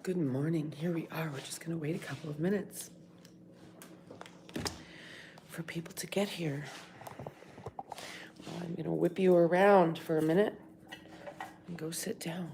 Good morning. Here we are. We're just going to wait a couple of minutes for people to get here. I'm going to whip you around for a minute and go sit down.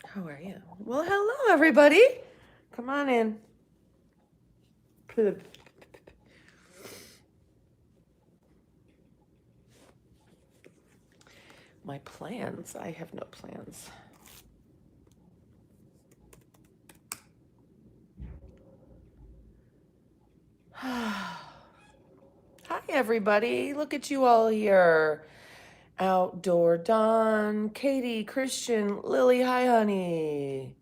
How are you? Well, hello, everybody. Come on in. My plans? I have no plans. Hi, everybody. Look at you all here. Outdoor Dawn, Katie, Christian, Lily, hi, honey.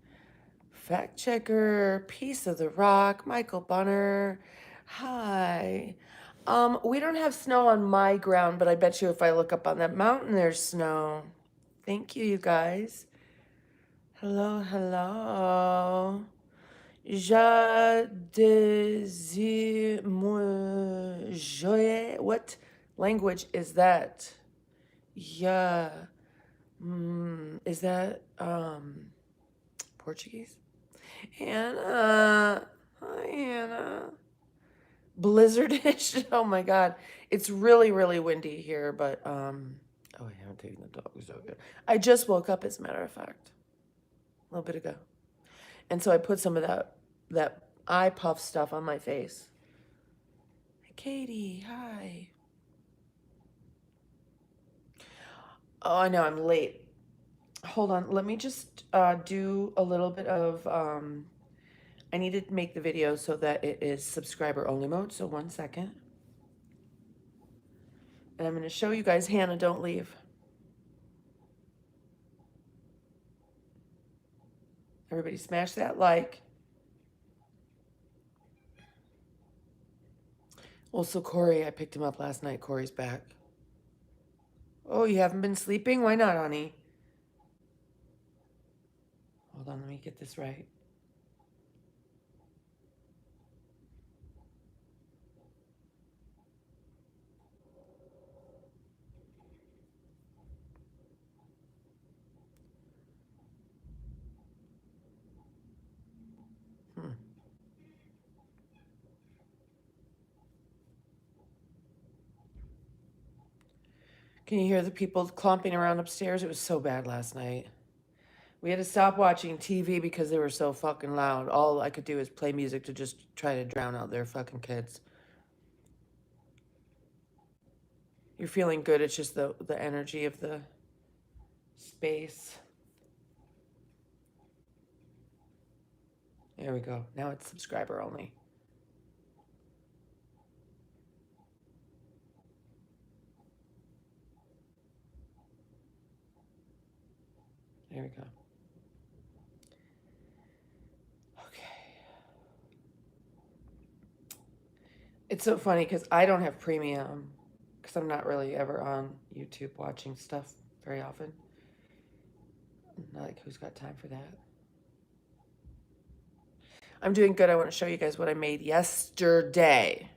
Fact Checker, Piece of the Rock, Michael Bunner, hi. We don't have snow on my ground, but I bet you if I look up on that mountain, there's snow. Thank you, you guys. Hello, hello. Je désire me joie. What language is that? Yeah. Is that Portuguese? Hannah. Hi, Hannah. Blizzardish. Oh my God. It's really, really windy here, but oh, I haven't taken the dog. So good. I just woke up, as a matter of fact. A little bit ago. And so I put some of that eye puff stuff on my face. Katie, hi. Oh, I know I'm late. Hold on, let me just do a little bit of, I need to make the video so that it is subscriber only mode, so 1 second. And I'm going to show you guys, Hannah, don't leave. Everybody smash that like. Also, Corey, I picked him up last night. Corey's back. Oh, you haven't been sleeping? Why not, honey? Hold on, let me get this right. Can you hear the people clomping around upstairs? It was so bad last night. We had to stop watching TV because they were so fucking loud. All I could do is play music to just try to drown out their fucking kids. You're feeling good. It's just the energy of the space. There we go. Now it's subscriber only. There we go. Okay. It's so funny because I don't have premium because I'm not really ever on YouTube watching stuff very often. Like, who's got time for that? I'm doing good. I want to show you guys what I made yesterday.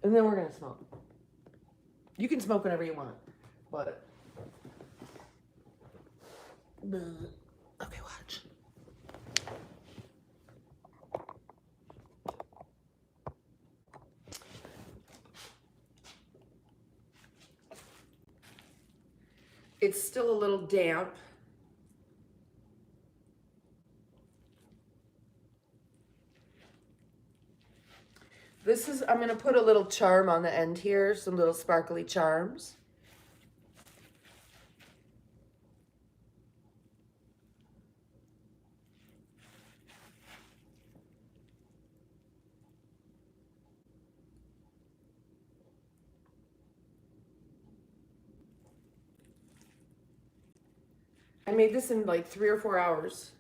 And then we're going to smoke. You can smoke whenever you want, but... Okay, watch. It's still a little damp. This is, I'm going to put a little charm on the end here, some little sparkly charms. I made this in like 3 or 4 hours.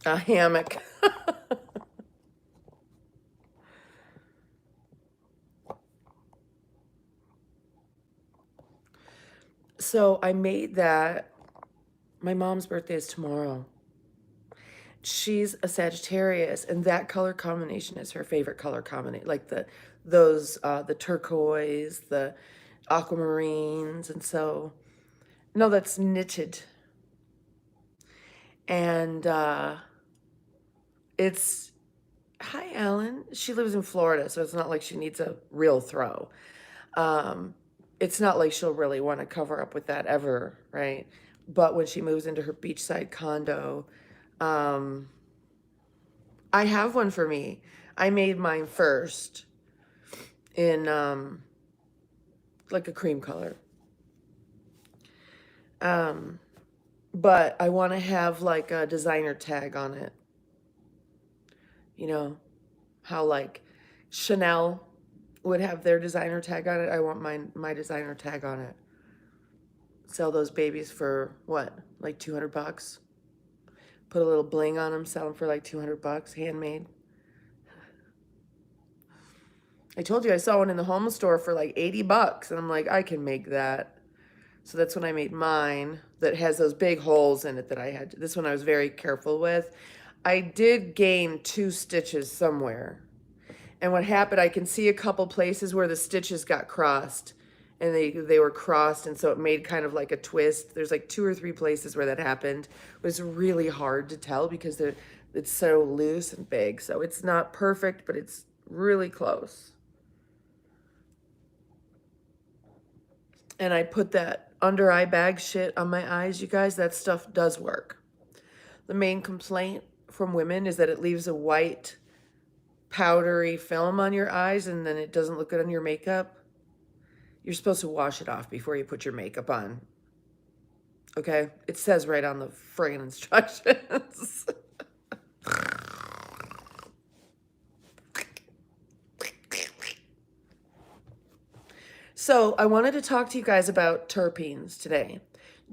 A hammock. So I made that. My mom's birthday is tomorrow. She's a Sagittarius, and that color combination is her favorite color combination. Like the turquoise, the aquamarines, and so no, that's knitted, and it's hi Alan. She lives in Florida, so it's not like she needs a real throw. Um, it's not like she'll really want to cover up with that ever, right? But when she moves into her beachside condo, um, I have one for me. I made mine first in like a cream color. Um, but I want to have like a designer tag on it. You know, how like Chanel would have their designer tag on it. I want my designer tag on it. Sell those babies for what? Like 200 bucks. Put a little bling on them, sell them for like 200 bucks, handmade. I told you I saw one in the home store for like 80 bucks, and I'm like, I can make that. So that's when I made mine that has those big holes in it that I had. This one I was very careful with. I did gain 2 stitches somewhere. And what happened, I can see a couple places where the stitches got crossed, and they were crossed, and so it made kind of like a twist. There's like 2 or 3 places where that happened. It was really hard to tell because it's so loose and big. So it's not perfect, but it's really close. And I put that under eye bag shit on my eyes, you guys. That stuff does work. The main complaint from women is that it leaves a white powdery film on your eyes and then it doesn't look good on your makeup. You're supposed to wash it off before you put your makeup on. Okay? It says right on the friggin' instructions. So I wanted to talk to you guys about terpenes today.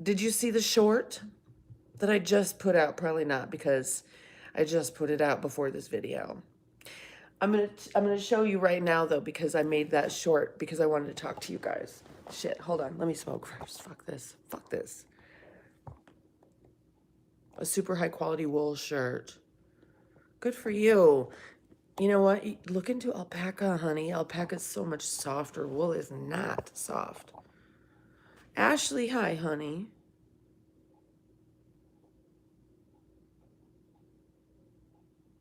Did you see the short that I just put out? Probably not, because I just put it out before this video. I'm gonna show you right now though, because I made that short because I wanted to talk to you guys. Shit, hold on, let me smoke first. Fuck this. Fuck this. A super high quality wool shirt. Good for you. You know what? Look into alpaca, honey. Alpaca's so much softer. Wool is not soft. Ashley, hi, honey.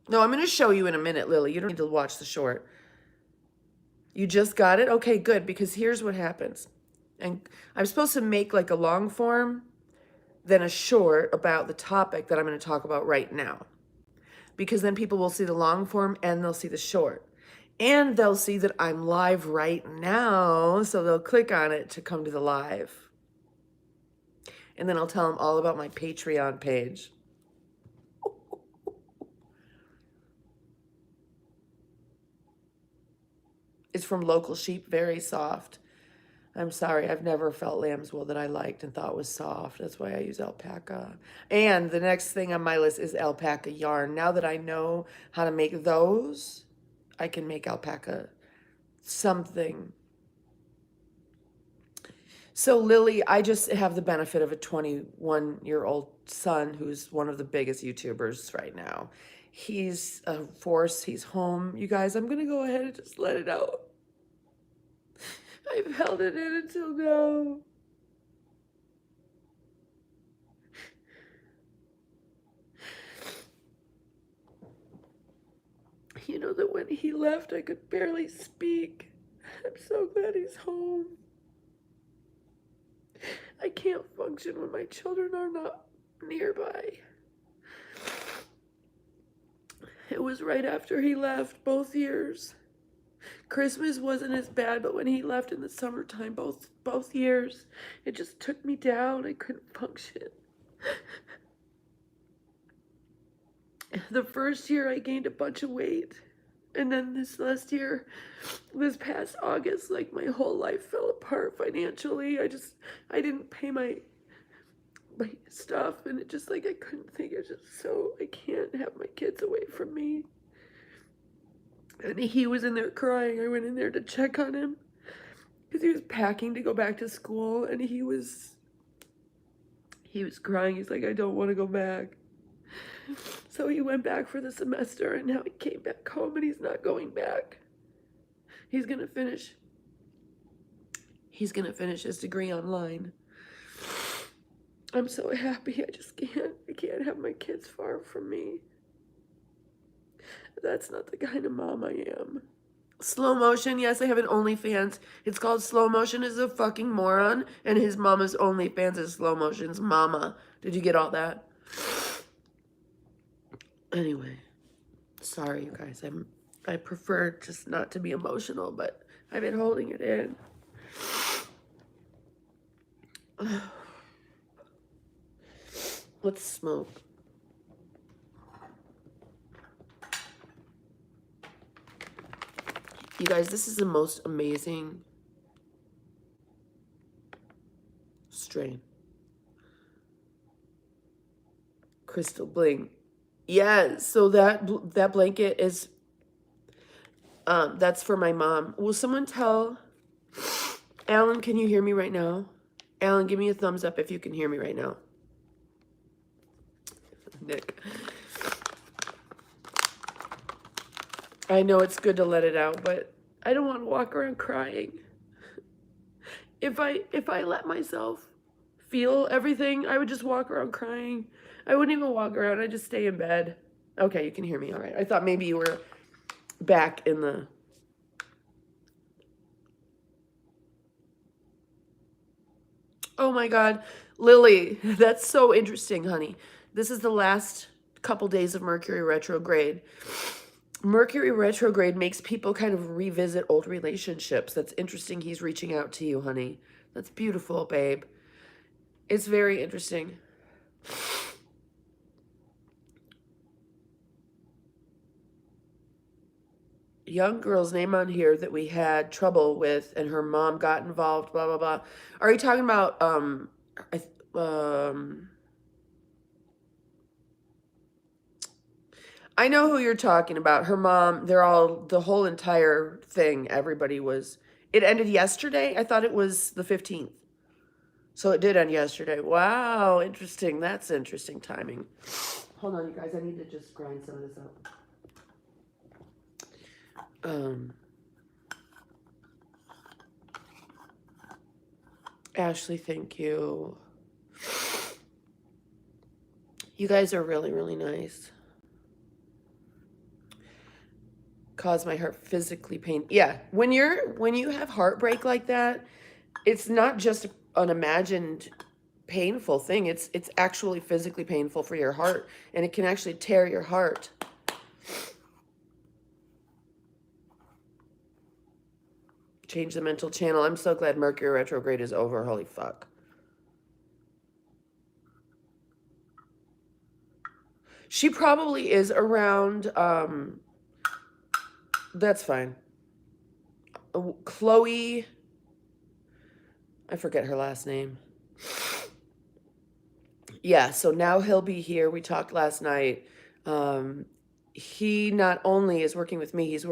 No, I'm going to show you in a minute, Lily. You don't need to watch the short. You just got it? Okay, good, because here's what happens. And I'm supposed to make like a long form, then a short about the topic that I'm going to talk about right now. Because then people will see the long form and they'll see the short. And they'll see that I'm live right now, so they'll click on it to come to the live. And then I'll tell them all about my Patreon page. It's from Local Sheep, very soft. I'm sorry, I've never felt lamb's wool that I liked and thought was soft. That's why I use alpaca. And the next thing on my list is alpaca yarn. Now that I know how to make those, I can make alpaca something. So Lily, I just have the benefit of a 21-year-old son who's one of the biggest YouTubers right now. He's a force. He's home. You guys, I'm going to go ahead and just let it out. I've held it in until now. You know that when he left, I could barely speak. I'm so glad he's home. I can't function when my children are not nearby. It was right after he left, both years. Christmas wasn't as bad, but when he left in the summertime, both years, it just took me down. I couldn't function. The first year I gained a bunch of weight. And then this last year, this past August, like my whole life fell apart financially. I didn't pay my my stuff, and it just like I couldn't think. It's just so I can't have my kids away from me. And he was in there crying. I went in there to check on him because he was packing to go back to school, and he was crying. He's like, I don't want to go back. So he went back for the semester, and now he came back home, and he's not going back. He's gonna finish his degree online. I'm so happy. I can't have my kids far from me. That's not the kind of mom I am. Slow motion, yes, I have an OnlyFans. It's called Slow Motion is a fucking moron, and his mama's OnlyFans is Slow Motion's mama. Did you get all that? Anyway, sorry, you guys. I prefer just not to be emotional, but I've been holding it in. Let's smoke. You guys, this is the most amazing strain. Crystal bling. Yeah, so that blanket is that's for my mom. Will someone tell Alan, can you hear me right now? Alan, give me a thumbs up if you can hear me right now. Nick. I know it's good to let it out, but I don't want to walk around crying. If I let myself feel everything, I would just walk around crying. I wouldn't even walk around. I'd just stay in bed. Okay, you can hear me. All right. I thought maybe you were back in the... Oh my God. Lily, that's so interesting, honey. This is the last couple days of Mercury retrograde. Mercury retrograde makes people kind of revisit old relationships. That's interesting. He's reaching out to you, honey. That's beautiful, babe. It's very interesting. Young girl's name on here that we had trouble with, and her mom got involved, blah, blah, blah. Are you talking about, I know who you're talking about. Her mom, the whole entire thing, everybody was, it ended yesterday? I thought it was the 15th. So it did end yesterday. Wow, interesting. That's interesting timing. Hold on, you guys. I need to just grind some of this up. Ashley, thank you. You guys are really, really nice. Cause my heart physically pain. Yeah, when you have heartbreak like that, it's not just an imagined painful thing. It's actually physically painful for your heart, and it can actually tear your heart. Change the mental channel. I'm so glad Mercury retrograde is over. Holy fuck. She probably is around, that's fine. Chloe, I forget her last name. Yeah, so now he'll be here. We talked last night. He not only is working with me, he's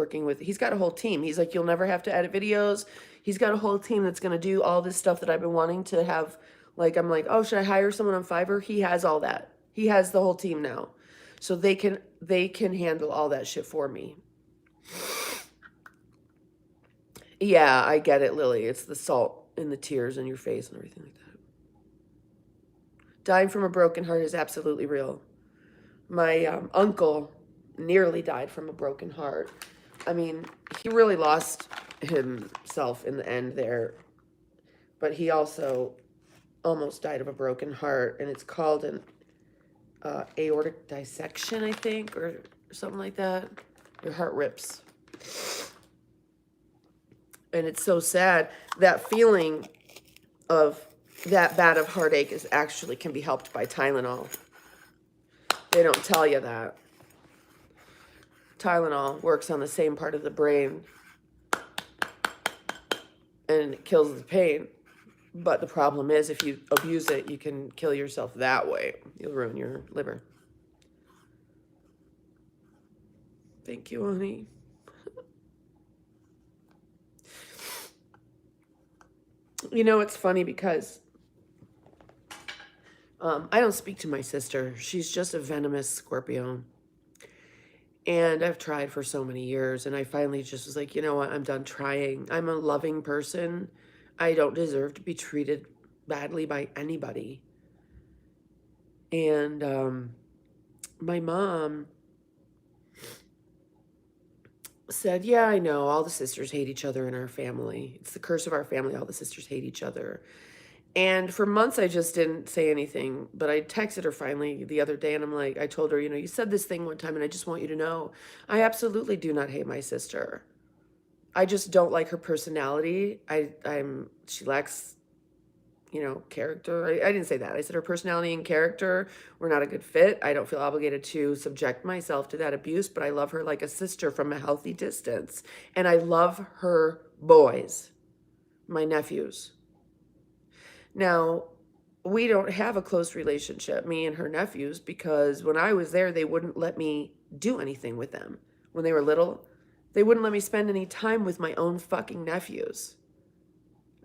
got a whole team. He's like, you'll never have to edit videos. He's got a whole team that's going to do all this stuff that I've been wanting to have. Like, I'm like, oh, should I hire someone on Fiverr? He has all that. He has the whole team now. So they can handle all that shit for me. Yeah, I get it, Lily. It's the salt and the tears in your face and everything like that. Dying from a broken heart is absolutely real. My uncle nearly died from a broken heart. I mean, he really lost himself in the end there. But he also almost died of a broken heart. And it's called an aortic dissection, I think, or something like that. Your heart rips. And it's so sad. That feeling of that bad of heartache is actually can be helped by Tylenol. They don't tell you that. Tylenol works on the same part of the brain and it kills the pain. But the problem is, if you abuse it, you can kill yourself that way. You'll ruin your liver. Thank you, honey. You know, it's funny because I don't speak to my sister. She's just a venomous Scorpio. And I've tried for so many years, and I finally just was like, you know what? I'm done trying. I'm a loving person. I don't deserve to be treated badly by anybody. And my mom said, yeah, I know. All the sisters hate each other in our family. It's the curse of our family. All the sisters hate each other. And for months, I just didn't say anything. But I texted her finally the other day, and I'm like, I told her, you know, you said this thing one time, and I just want you to know, I absolutely do not hate my sister. I just don't like her personality. She lacks, you know, character. I didn't say that. I said her personality and character were not a good fit. I don't feel obligated to subject myself to that abuse, but I love her like a sister from a healthy distance. And I love her boys, my nephews. Now, we don't have a close relationship, me and her nephews, because when I was there, they wouldn't let me do anything with them. When they were little, they wouldn't let me spend any time with my own fucking nephews.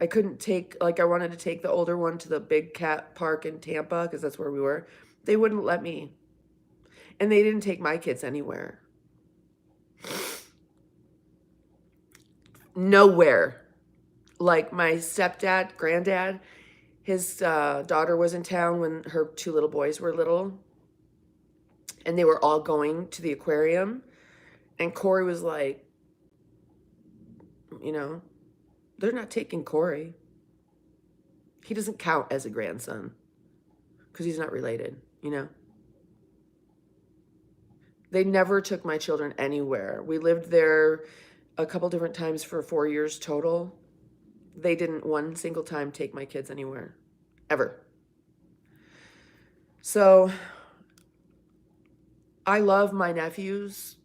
I couldn't take, like, I wanted to take the older one to the big cat park in Tampa, because that's where we were. They wouldn't let me. And they didn't take my kids anywhere. Nowhere. Like my stepdad, granddad, his daughter was in town when her two little boys were little. And they were all going to the aquarium. And Corey was like, you know, they're not taking Corey. He doesn't count as a grandson because he's not related, you know. They never took my children anywhere. We lived there a couple different times for 4 years total. They didn't one single time take my kids anywhere, ever. So I love my nephews.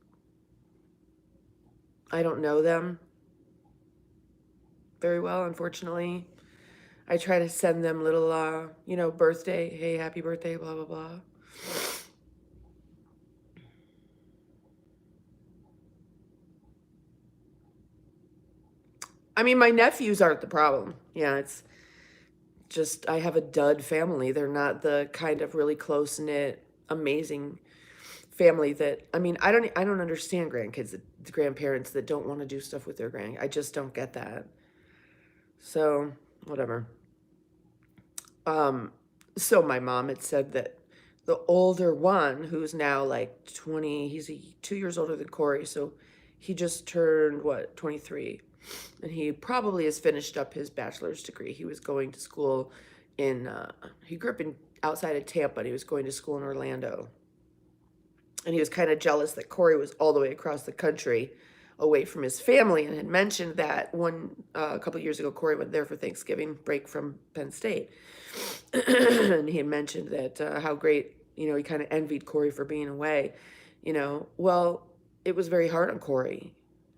I don't know them very well, unfortunately. I try to send them little, you know, birthday, hey, happy birthday, blah, blah, blah. I mean, my nephews aren't the problem. Yeah, it's just I have a dud family. They're not the kind of really close-knit, amazing family that, I mean, I don't understand grandkids, the grandparents that don't want to do stuff with their grand. I just don't get that. So, whatever. So my mom had said that the older one, who's now like 20, he's 2 years older than Corey, so he just turned, what, 23. And he probably has finished up his bachelor's degree. He was going to school in, he grew up in outside of Tampa, and he was going to school in Orlando. And he was kind of jealous that Corey was all the way across the country away from his family, and had mentioned that a couple of years ago, Corey went there for Thanksgiving break from Penn State. And he had mentioned that how great, you know, he kind of envied Corey for being away, you know. Well, it was very hard on Corey.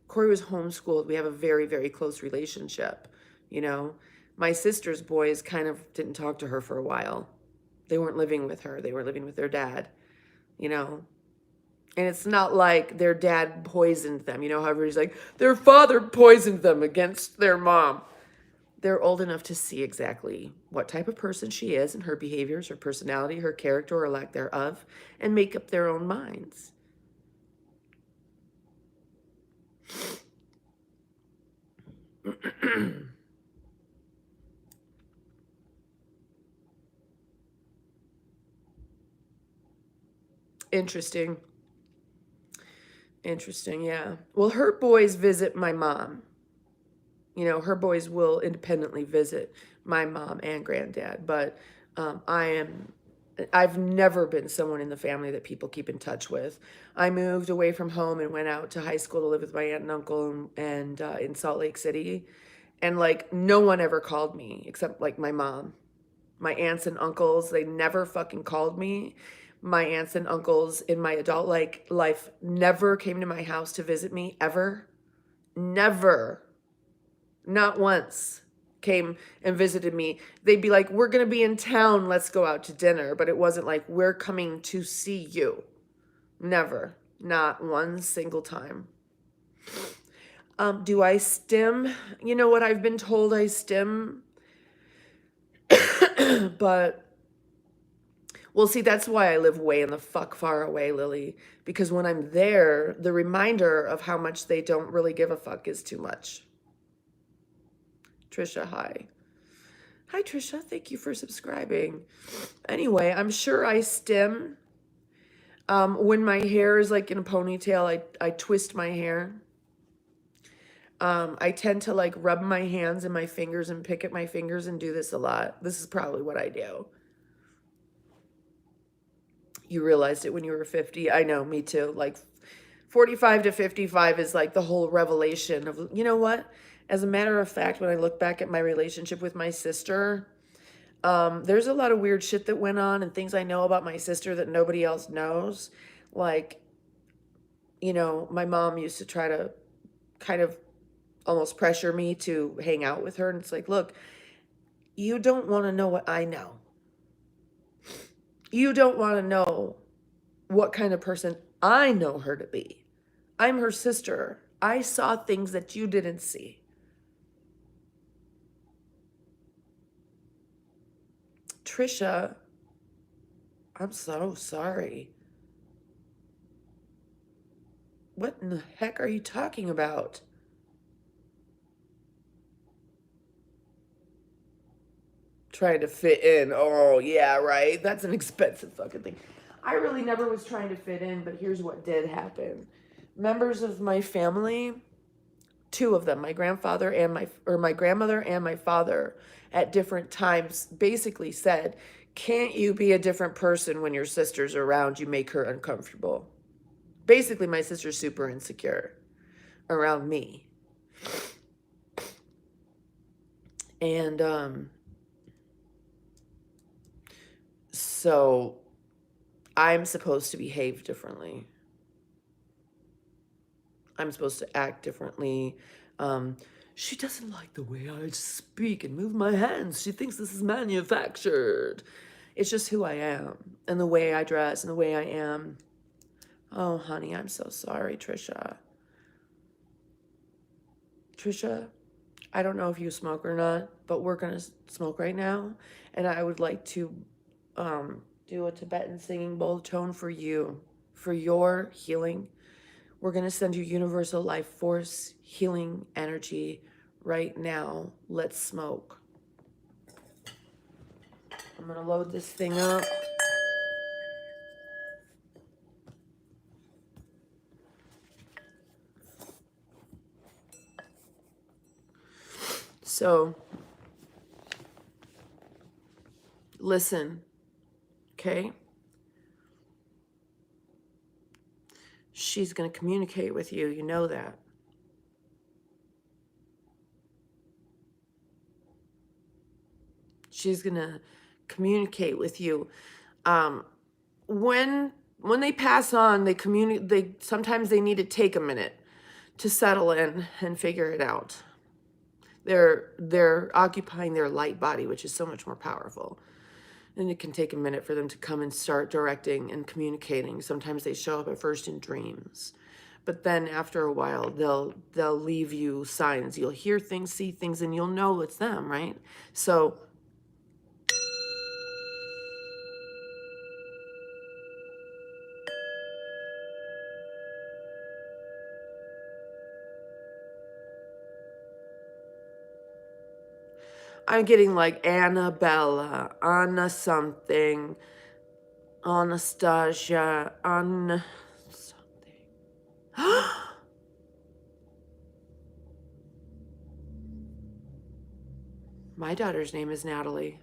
Corey was homeschooled. We have a very, very close relationship, you know. My sister's boys kind of didn't talk to her for a while. They weren't living with her. They were living with their dad, you know. And it's not like their dad poisoned them, you know, how everybody's like, their father poisoned them against their mom. They're old enough to see exactly what type of person she is and her behaviors, her personality, her character or lack thereof, and make up their own minds. Interesting. Interesting, yeah. Well, her boys visit my mom. You know, her boys will independently visit my mom and granddad, but I've never been someone in the family that people keep in touch with. I moved away from home and went out to high school to live with my aunt and uncle and in Salt Lake City. And like, no one ever called me except like my mom. My aunts and uncles, they never fucking called me. My aunts and uncles in my adult life never came to my house to visit me ever. Never. Not once. came and visited me, they'd be like, we're going to be in town, let's go out to dinner. But it wasn't like, we're coming to see you. Never. Not one single time. Do I stim? You know what? I've been told I stim. But, well, see, that's why I live way in the fuck far away, Lily. Because when I'm there, the reminder of how much they don't really give a fuck is too much. Trisha, hi. Hi, Trisha. Thank you for subscribing. Anyway, I'm sure I stim. When my hair is like in a ponytail, I twist my hair. I tend to like rub my hands and my fingers and pick at my fingers and do this a lot. This is probably what I do. You realized it when you were 50. I know, me too. Like 45 to 55 is like the whole revelation of, you know what? As a matter of fact, when I look back at my relationship with my sister, there's a lot of weird shit that went on and things I know about my sister that nobody else knows. Like, you know, my mom used to try to kind of almost pressure me to hang out with her. And it's like, look, you don't want to know what I know. You don't want to know what kind of person I know her to be. I'm her sister. I saw things that you didn't see. Trisha, I'm so sorry. What in the heck are you talking about? Trying to fit in. Oh, yeah, right? That's an expensive fucking thing. I really never was trying to fit in, but here's what did happen. Members of my family, two of them, my grandfather and my grandmother and my father, at different times basically said, can't you be a different person when your sister's around? You make her uncomfortable. Basically, my sister's super insecure around me. And so I'm supposed to behave differently. I'm supposed to act differently. She doesn't like the way I speak and move my hands. She thinks this is manufactured. It's just who I am and the way I dress and the way I am. Oh, honey, I'm so sorry, Trisha. Trisha, I don't know if you smoke or not, but we're going to smoke right now. And I would like to do a Tibetan singing bowl tone for you, for your healing. We're going to send you universal life force healing energy right now. Let's smoke. I'm going to load this thing up. So, listen, okay? She's going to communicate with you. You know that. She's going to communicate with you. When they pass on, they sometimes they need to take a minute to settle in and figure it out. They're occupying their light body, which is so much more powerful. And it can take a minute for them to come and start directing and communicating. Sometimes they show up at first in dreams. But then after a while, they'll leave you signs. You'll hear things, see things, and you'll know it's them, right? So I'm getting like Annabella, Anna something, Anastasia, Anna something. My daughter's name is Natalie.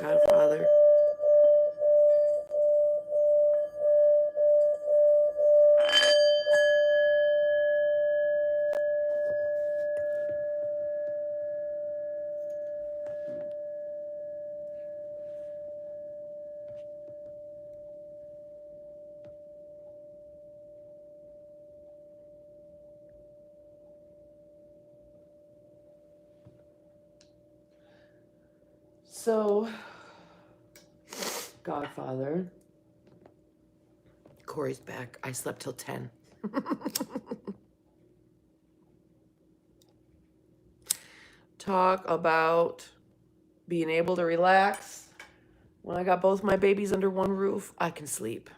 Godfather. So, Godfather. Corey's back. I slept till 10. Talk about being able to relax. When I got both my babies under one roof, I can sleep.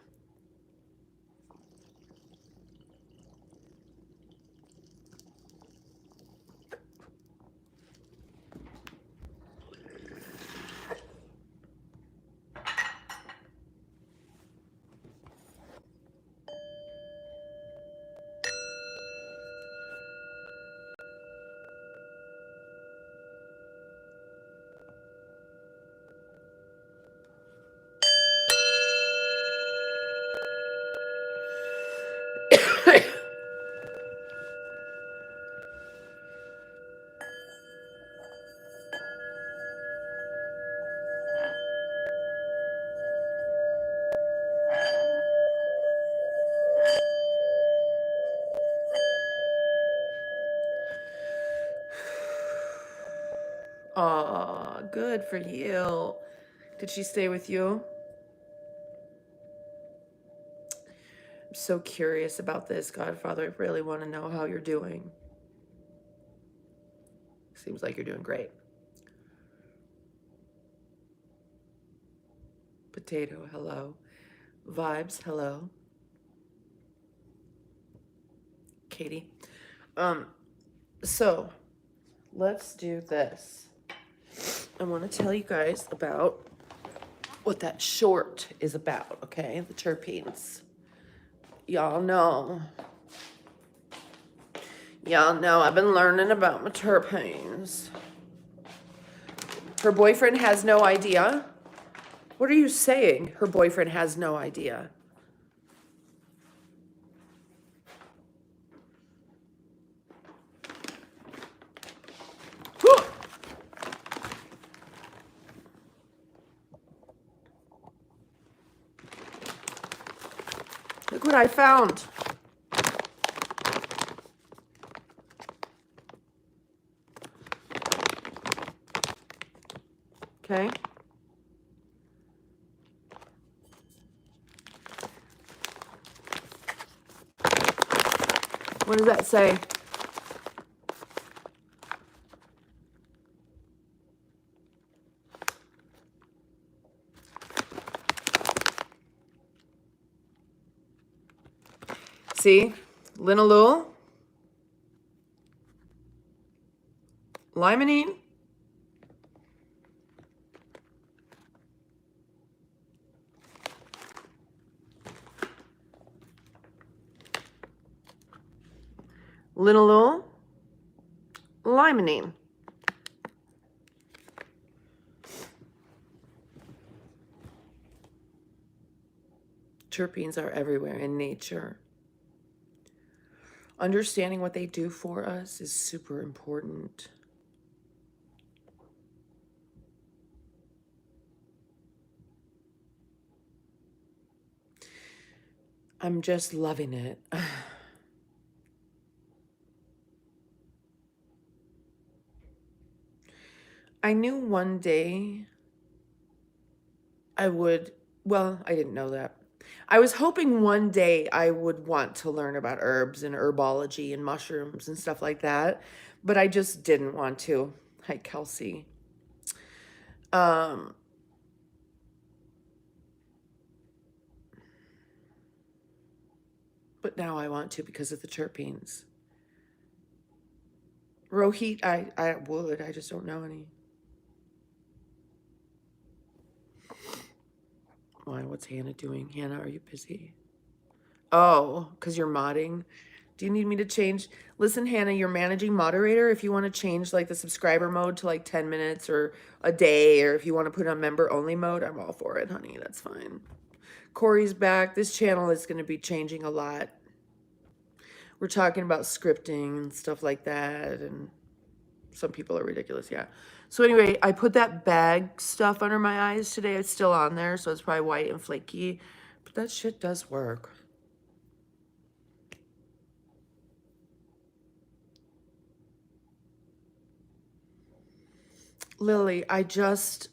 Aw, good for you. Did she stay with you? I'm so curious about this, Godfather. I really want to know how you're doing. Seems like you're doing great. Potato, hello. Vibes, hello. Katie. So let's do this. I want to tell you guys about what that short is about, okay? The terpenes. Y'all know I've been learning about my terpenes. Her boyfriend has no idea. What are you saying? Her boyfriend has no idea. Look what I found. Okay. What does that say? See? Linalool, limonene, linalool, limonene. Terpenes are everywhere in nature. Understanding what they do for us is super important. I'm just loving it. I knew one day I would, well, I didn't know that. I was hoping one day I would want to learn about herbs and herbology and mushrooms and stuff like that, but I just didn't want to. Hi, Kelsey. But now I want to because of the terpenes. Rohit, I would, I just don't know any. Why, what's Hannah doing? Hannah, are you busy? Oh, because you're modding. Do you need me to change? Listen, Hannah, you're managing moderator. If you want to change like the subscriber mode to like 10 minutes or a day, or if you want to put on member only mode, I'm all for it, honey. That's fine. Corey's back. This channel is going to be changing a lot. We're talking about scripting and stuff like that. And some people are ridiculous. Yeah. So anyway, I put that bag stuff under my eyes today. It's still on there. So it's probably white and flaky, but that shit does work. Lily, I just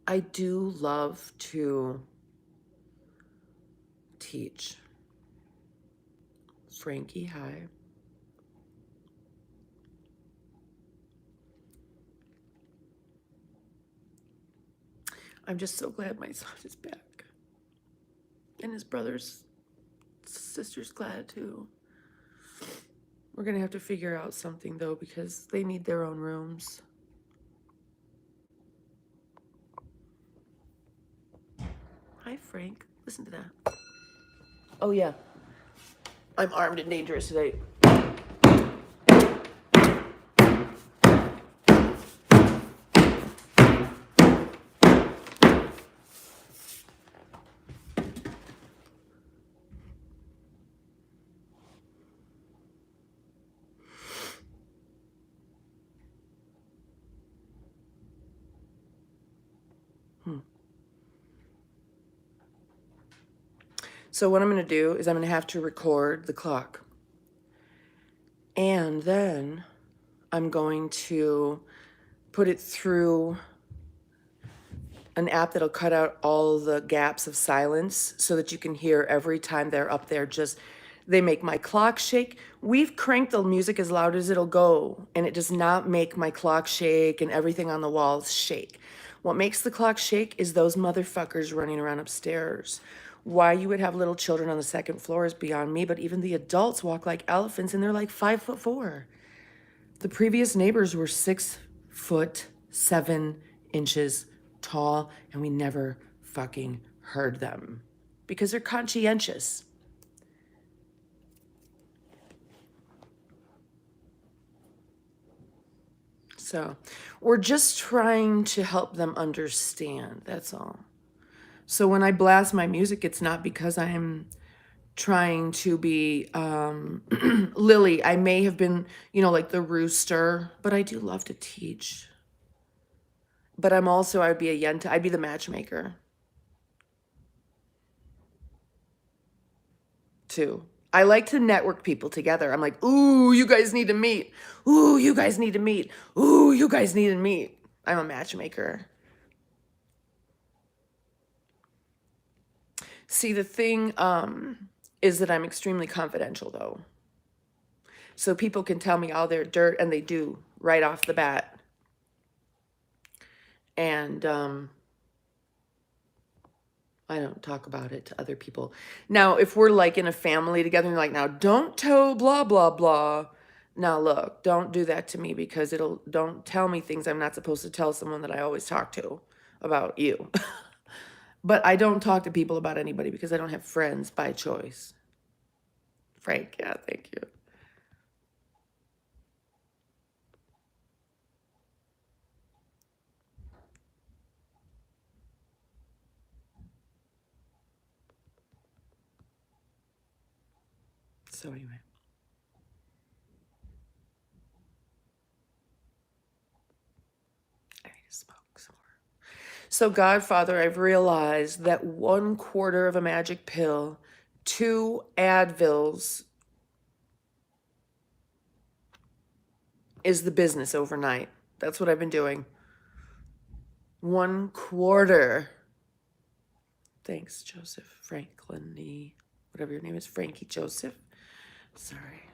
I do love to teach. Frankie, hi. I'm just so glad my son is back. And his brother's sister's glad too. We're gonna have to figure out something though, because they need their own rooms. Hi, Frank. Listen to that. Oh, yeah. I'm armed and dangerous today. So what I'm going to do is I'm going to have to record the clock. And then I'm going to put it through an app that'll cut out all the gaps of silence so that you can hear every time they're up there. Just, they make my clock shake. We've cranked the music as loud as it'll go, and it does not make my clock shake and everything on the walls shake. What makes the clock shake is those motherfuckers running around upstairs. Why you would have little children on the second floor is beyond me, but even the adults walk like elephants and they're like 5'4". The previous neighbors were 6'7" tall, and we never fucking heard them because they're conscientious. So we're just trying to help them understand, that's all. So when I blast my music, it's not because I'm trying to be Lily. I may have been, like the rooster, but I do love to teach. But I'm also, I'd be a yenta. I'd be the matchmaker too. I like to network people together. I'm like, ooh, you guys need to meet. Ooh, you guys need to meet. Ooh, you guys need to meet. I'm a matchmaker. See, the thing is that I'm extremely confidential, though. So people can tell me all their dirt, and they do right off the bat. And I don't talk about it to other people. Now, if we're like in a family together, and you're like, now don't tell blah, blah, blah. Now, look, don't do that to me, because don't tell me things I'm not supposed to tell someone that I always talk to about you. But I don't talk to people about anybody because I don't have friends by choice. Frank, yeah, thank you. So anyway. I need to smoke some more. So Godfather, I've realized that 1/4 of a magic pill, 2 Advils is the business overnight. That's what I've been doing. 1/4. Thanks, Joseph Franklin, whatever your name is, Frankie Joseph. Sorry.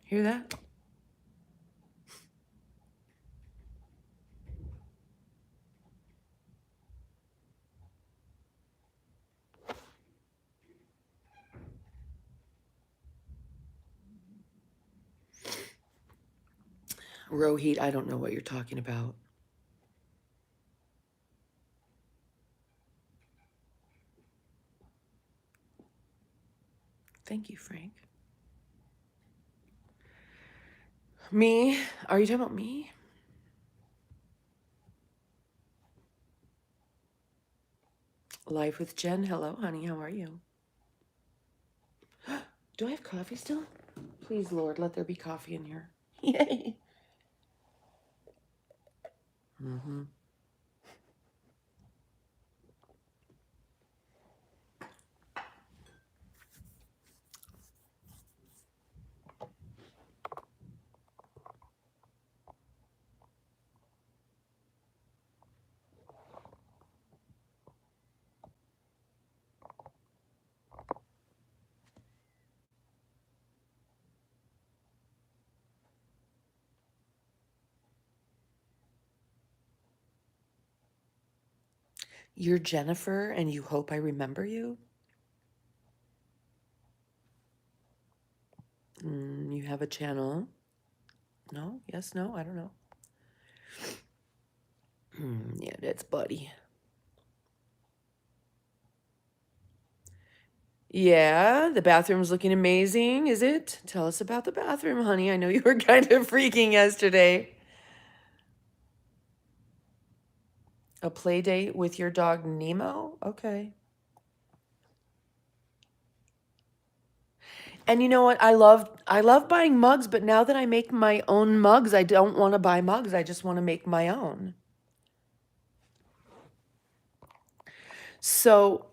Hear that? Rohit, I don't know what you're talking about. Thank you, Frank. Me? Are you talking about me? Life with Jen. Hello, honey. How are you? Do I have coffee still? Please, Lord, let there be coffee in here. Yay. Mm-hmm. You're Jennifer and you hope I remember you? You have a channel? No? Yes, no? I don't know. Yeah, that's Buddy. Yeah, the bathroom's looking amazing, is it? Tell us about the bathroom, honey. I know you were kind of freaking yesterday. A play date with your dog Nemo? Okay. And you know what? I love buying mugs, but now that I make my own mugs, I don't want to buy mugs. I just want to make my own. So,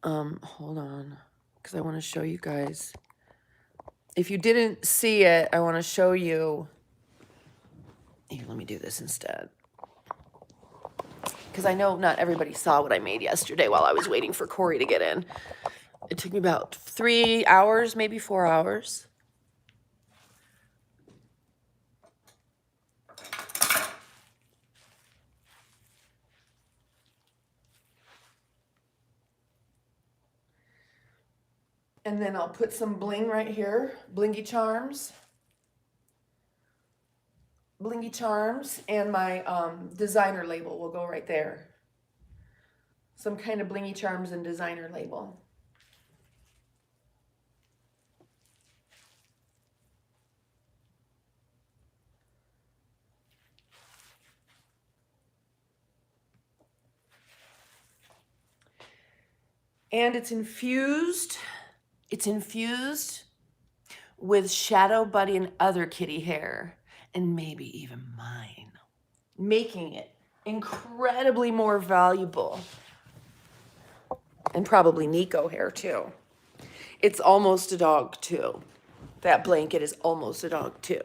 hold on, because I want to show you guys. If you didn't see it, I want to show you. Here, let me do this instead. Because I know not everybody saw what I made yesterday while I was waiting for Corey to get in. It took me about 3 hours, maybe 4 hours. And then I'll put some bling right here, blingy charms. Blingy charms, and my designer label will go right there. Some kind of blingy charms and designer label. And it's infused with Shadow Buddy and other kitty hair, and maybe even mine, making it incredibly more valuable. And probably Nico hair too. It's almost a dog too. That blanket is almost a dog too.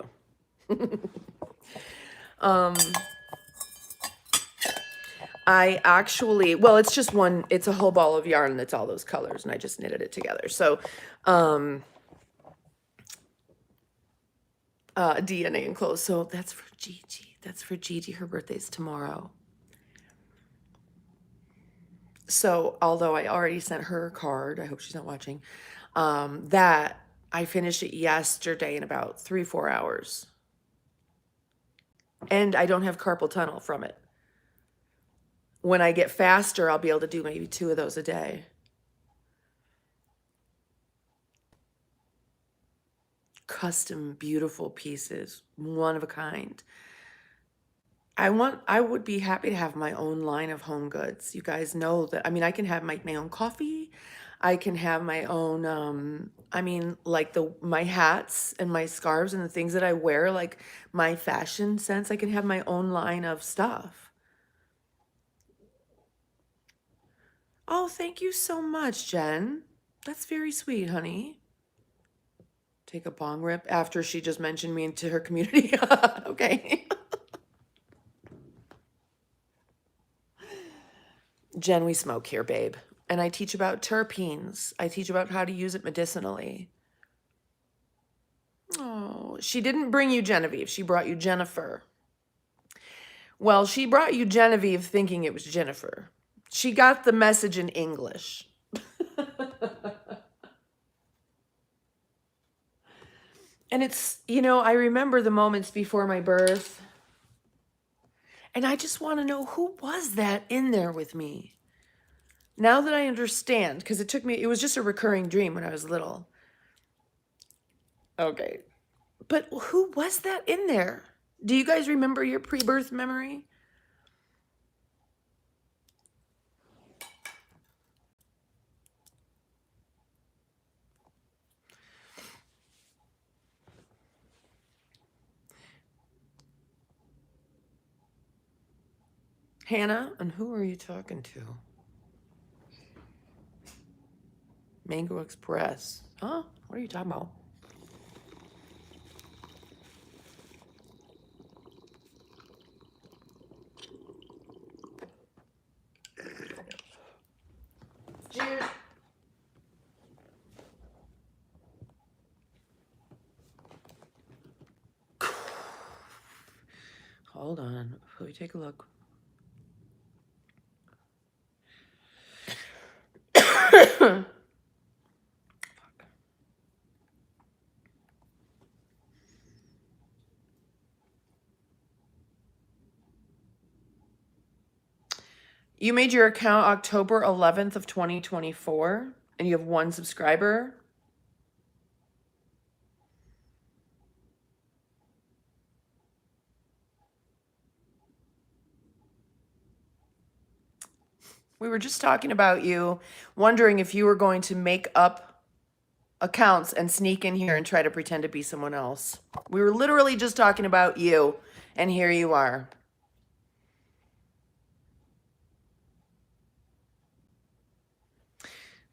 I actually, well, it's just one, it's a whole ball of yarn that's all those colors, and I just knitted it together. So, DNA enclosed. So that's for Gigi. That's for Gigi. Her birthday's tomorrow. So, although I already sent her a card, I hope she's not watching, that I finished it yesterday in about 3-4 hours. And I don't have carpal tunnel from it. When I get faster, I'll be able to do maybe 2 of those a day. Custom, beautiful pieces, one of a kind. I would be happy to have my own line of home goods. You guys know that, I mean, I can have my own coffee. I can have my own, I mean, like my hats and my scarves and the things that I wear, like my fashion sense, I can have my own line of stuff. Oh, thank you so much, Jen. That's very sweet, honey. Take a bong rip after she just mentioned me into her community. Okay. Jen, we smoke here, babe. And I teach about terpenes. I teach about how to use it medicinally. Oh, she didn't bring you Genevieve. She brought you Jennifer. Well, she brought you Genevieve thinking it was Jennifer. She got the message in English. And it's, I remember the moments before my birth. And I just want to know, who was that in there with me? Now that I understand, because it was just a recurring dream when I was little. Okay. But who was that in there? Do you guys remember your pre-birth memory? Hannah, and who are you talking to? Mango Express. Huh? What are you talking about? Cheers. Hold on. Let me take a look. You made your account October 11th of 2024, and you have one subscriber. We were just talking about you, wondering if you were going to make up accounts and sneak in here and try to pretend to be someone else. We were literally just talking about you, and here you are.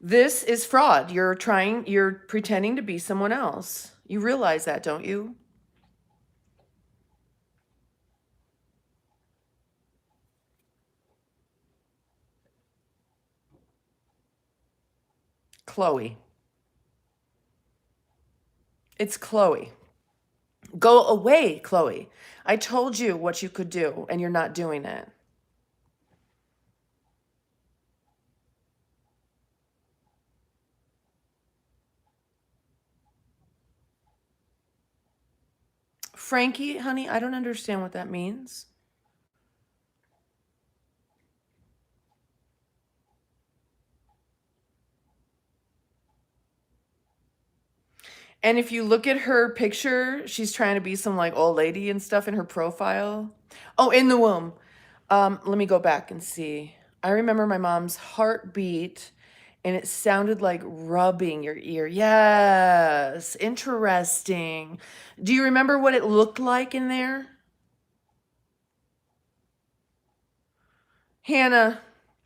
This is fraud. You're pretending to be someone else. You realize that, don't you? Chloe. It's Chloe. Go away, Chloe. I told you what you could do, and you're not doing it. Frankie, honey, I don't understand what that means. And if you look at her picture, she's trying to be some like old lady and stuff in her profile. Oh, in the womb. Let me go back and see. I remember my mom's heartbeat and it sounded like rubbing your ear. Yes, interesting. Do you remember what it looked like in there? Hannah,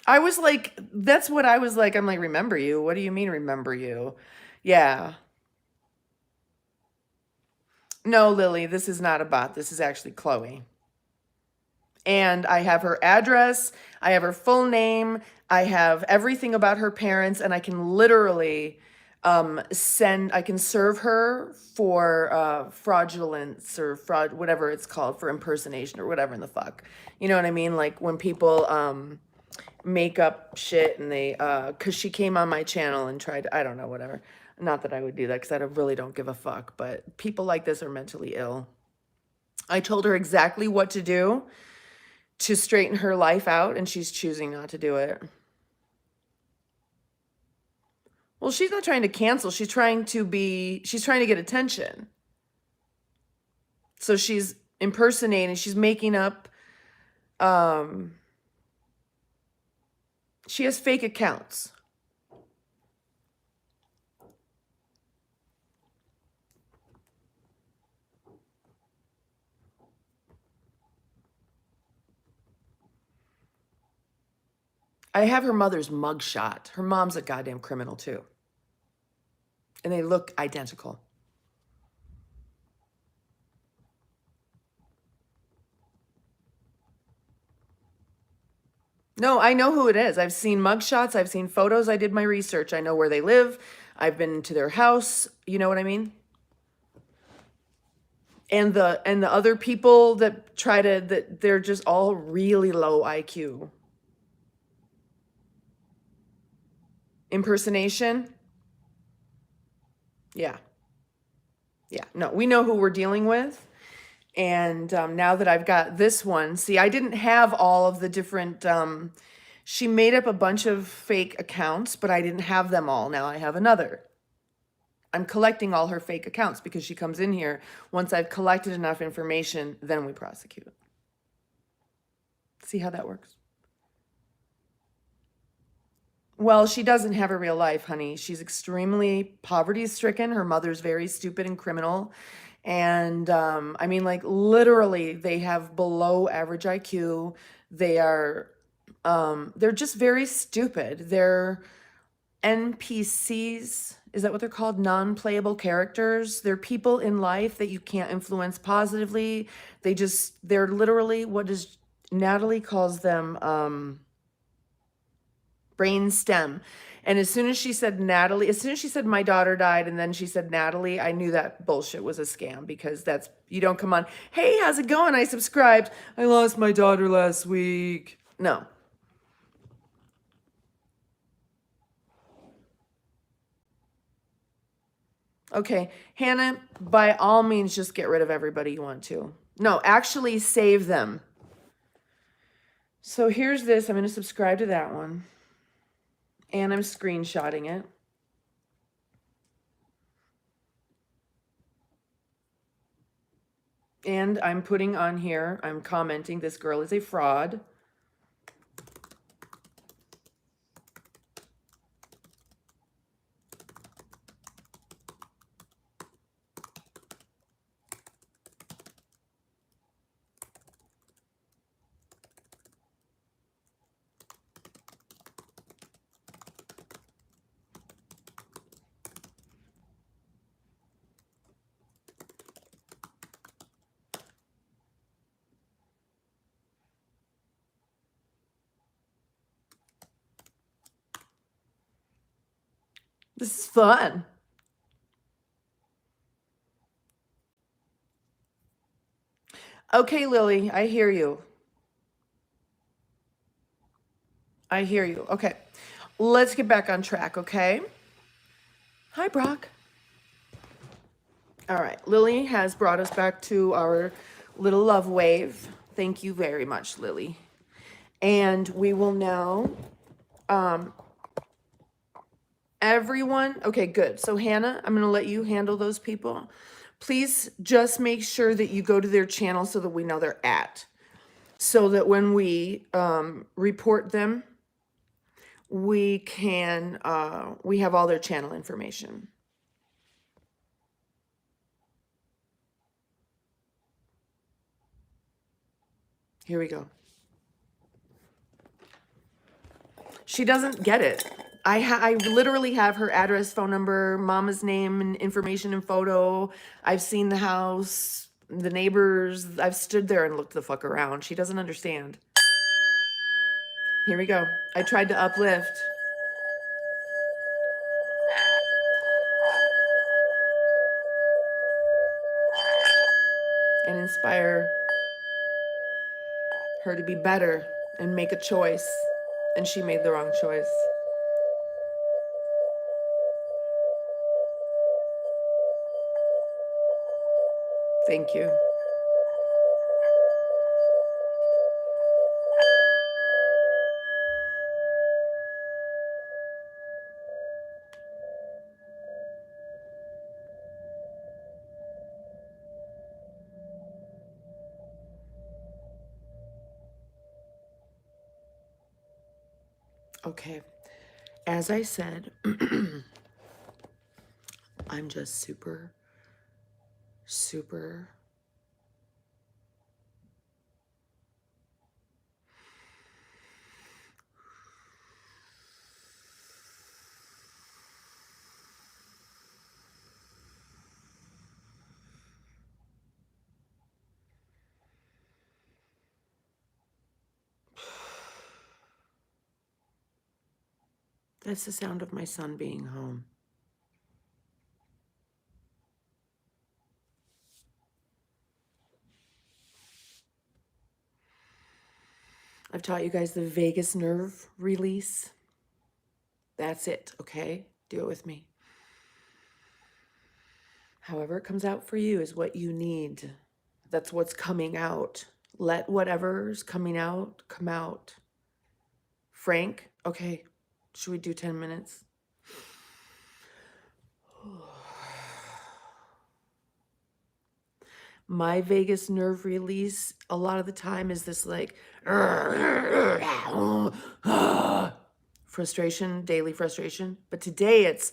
I was like, that's what I was like. I'm like, remember you? What do you mean, remember you? Yeah. No, Lily, this is not a bot. This is actually Chloe. And I have her address, I have her full name, I have everything about her parents, and I can literally I can serve her for fraudulence or fraud, whatever it's called, for impersonation or whatever in the fuck. You know what I mean? Like when people make up shit and they, because she came on my channel and tried, I don't know, whatever. Not that I would do that because I really don't give a fuck, but people like this are mentally ill. I told her exactly what to do to straighten her life out, and she's choosing not to do it. Well, she's not trying to cancel. She's trying to get attention. So she's impersonating, she's making up, she has fake accounts. I have her mother's mugshot. Her mom's a goddamn criminal too. And they look identical. No, I know who it is. I've seen mugshots. I've seen photos. I did my research. I know where they live. I've been to their house. You know what I mean? And the other people that that they're just all really low IQ. Impersonation. Yeah. Yeah. No, we know who we're dealing with. And now that I've got this one, see, I didn't have all of the different, she made up a bunch of fake accounts, but I didn't have them all. Now I have another. I'm collecting all her fake accounts because she comes in here. Once I've collected enough information, then we prosecute. See how that works? Well, she doesn't have a real life, honey. She's extremely poverty stricken. Her mother's very stupid and criminal. And I mean, like, literally, they have below average IQ. They're just very stupid. They're NPCs. Is that what they're called? Non-playable characters. They're people in life that you can't influence positively. They're literally, Natalie calls them, brain stem. And as soon as she said Natalie, as soon as she said my daughter died, and then she said Natalie, I knew that bullshit was a scam, because you don't come on, hey, how's it going? I subscribed. I lost my daughter last week. No. Okay, Hannah, by all means, just get rid of everybody you want to. No, actually save them. So here's this. I'm going to subscribe to that one. And I'm screenshotting it. And I'm putting on here, I'm commenting, this girl is a fraud. This is fun. Okay, Lily, I hear you. I hear you. Okay, let's get back on track, okay? Hi, Brock. All right, Lily has brought us back to our little love wave. Thank you very much, Lily. And we will now, everyone, okay, good. So Hannah, I'm gonna let you handle those people. Please just make sure that you go to their channel so that we know they're at. So that when we report them, we can, we have all their channel information. Here we go. She doesn't get it. I literally have her address, phone number, mama's name and information and photo. I've seen the house, the neighbors. I've stood there and looked the fuck around. She doesn't understand. Here we go. I tried to uplift. And inspire her to be better and make a choice. And she made the wrong choice. Thank you. Okay. As I said, I'm just super, super That's the sound of my son being home. I've taught you guys the vagus nerve release. That's it, okay? Do it with me. However it comes out for you is what you need. That's what's coming out. Let whatever's coming out come out. Frank, okay, should we do 10 minutes? My vagus nerve release a lot of the time is this like frustration, daily frustration. But today it's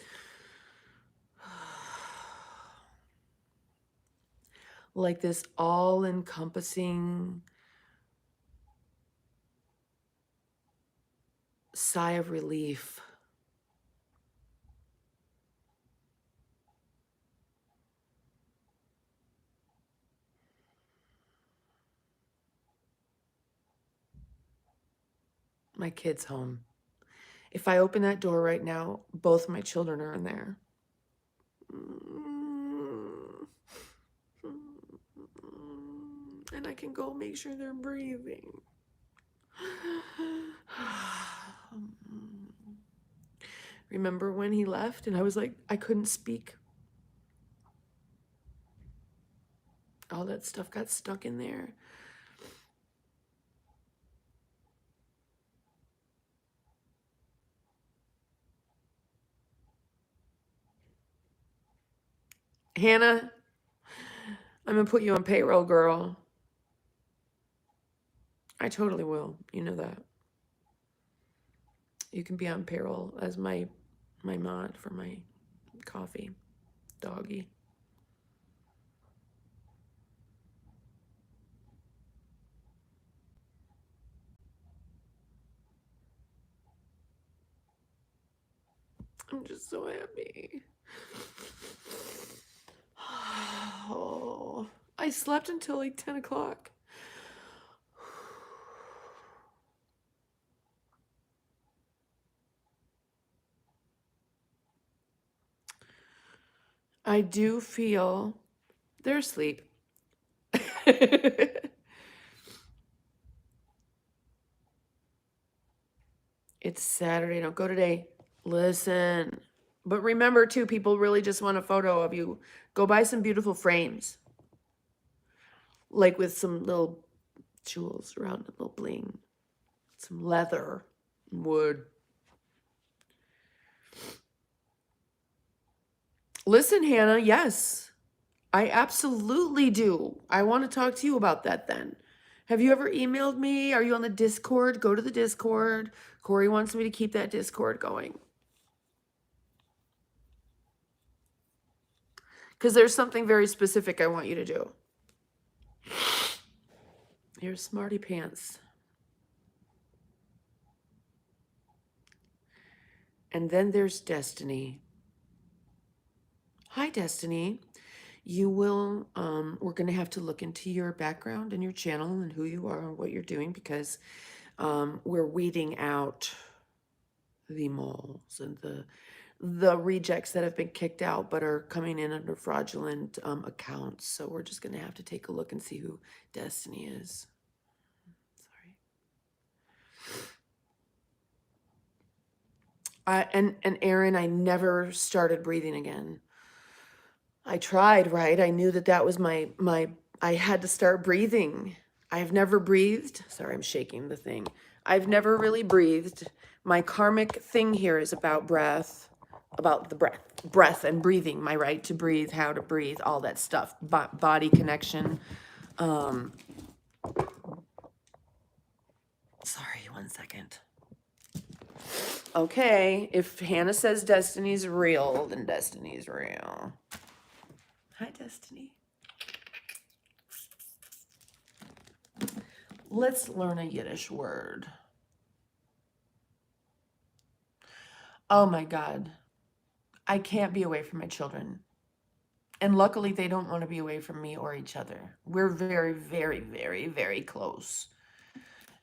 like this all-encompassing sigh of relief. My kid's home. If I open that door right now, both my children are in there. And I can go make sure they're breathing. Remember when he left and I was like, I couldn't speak. all that stuff got stuck in there. Hannah, I'm gonna put you on payroll, girl. I totally will. You know that. You can be on payroll as my mod for my coffee doggy. I'm just so happy. Oh, I slept until like 10 o'clock. I do feel they're asleep. It's Saturday. Don't go today. Listen. But remember, too, people really just want a photo of you. Go buy some beautiful frames. Like with some little jewels around it, little bling. Some leather, wood. Listen, Hannah, yes. I absolutely do. I want to talk to you about that then. Have you ever emailed me? Are you on the Discord? Go to the Discord. Corey wants me to keep that Discord going. Because there's something very specific I want you to do. You're smarty pants. And then there's Destiny. Hi, Destiny. You will, we're going to have to look into your background and your channel and who you are and what you're doing because we're weeding out the moles and the rejects that have been kicked out but are coming in under fraudulent accounts. So we're just going to have to take a look and see who Destiny is. Sorry. And Aaron, I never started breathing again. I tried, right? I knew that was my I had to start breathing. I've never breathed. Sorry, I'm shaking the thing. I've never really breathed. My karmic thing here is about breath, about the breath and breathing, my right to breathe, how to breathe, all that stuff, body connection. Sorry, 1 second. Okay, if Hannah says Destiny's real, then Destiny's real. Hi, Destiny. Let's learn a Yiddish word. Oh my God. I can't be away from my children. And luckily, they don't want to be away from me or each other. We're very, very, very, very close.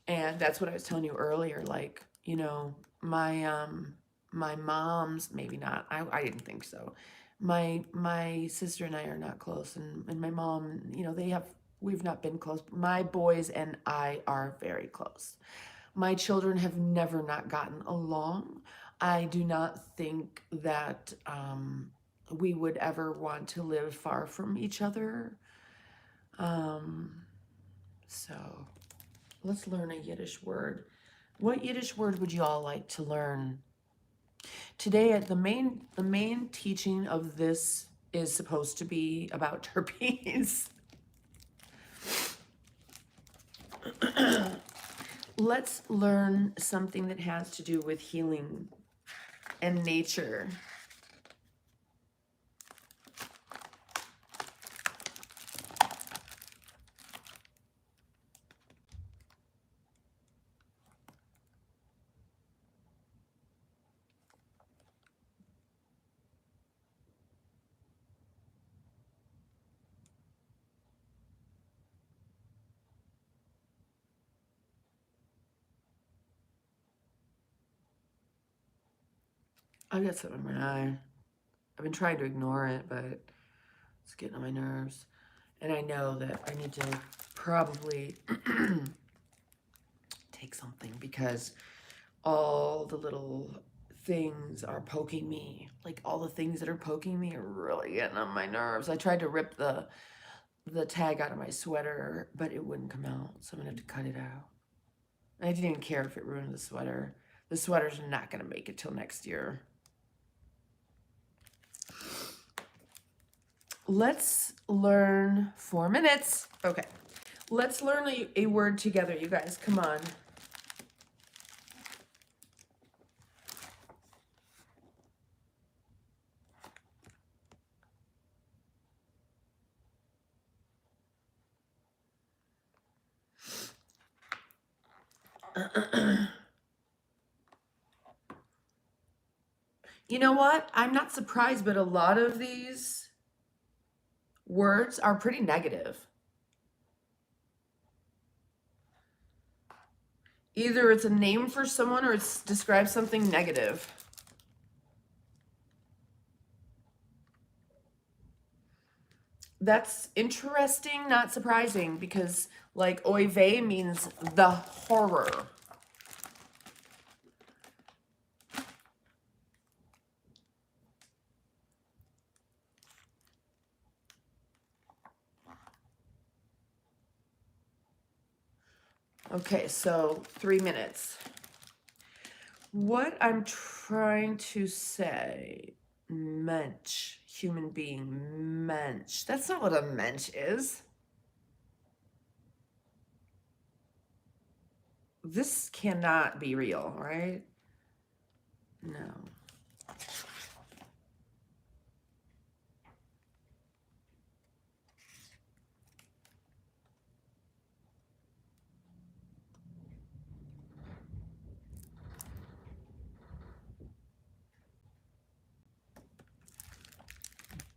And that's what I was telling you earlier. Like, you know, my mom's, maybe not. I didn't think so. My sister and I are not close. And my mom, you know, we've not been close. My boys and I are very close. My children have never not gotten along. I do not think that we would ever want to live far from each other. So let's learn a Yiddish word. What Yiddish word would you all like to learn? Today, the main teaching of this is supposed to be about terpenes. Let's learn something that has to do with healing and nature. I got something in my eye. I've been trying to ignore it, but it's getting on my nerves. And I know that I need to probably take something because all the little things are poking me. Like all the things that are poking me are really getting on my nerves. I tried to rip the the tag out of my sweater, but it wouldn't come out, so I'm gonna have to cut it out. And I didn't even care if it ruined the sweater. The sweater's not gonna make it till next year. Let's learn 4 minutes. Okay. Let's learn a word together, you guys. Come on. You know what? I'm not surprised, but a lot of these words are pretty negative. Either it's a name for someone or it describes something negative. That's interesting, not surprising, because like oy vey means the horror. Okay, so 3 minutes. What I'm trying to say, mensch, human being, mensch. That's not what a mensch is. This cannot be real, right? No.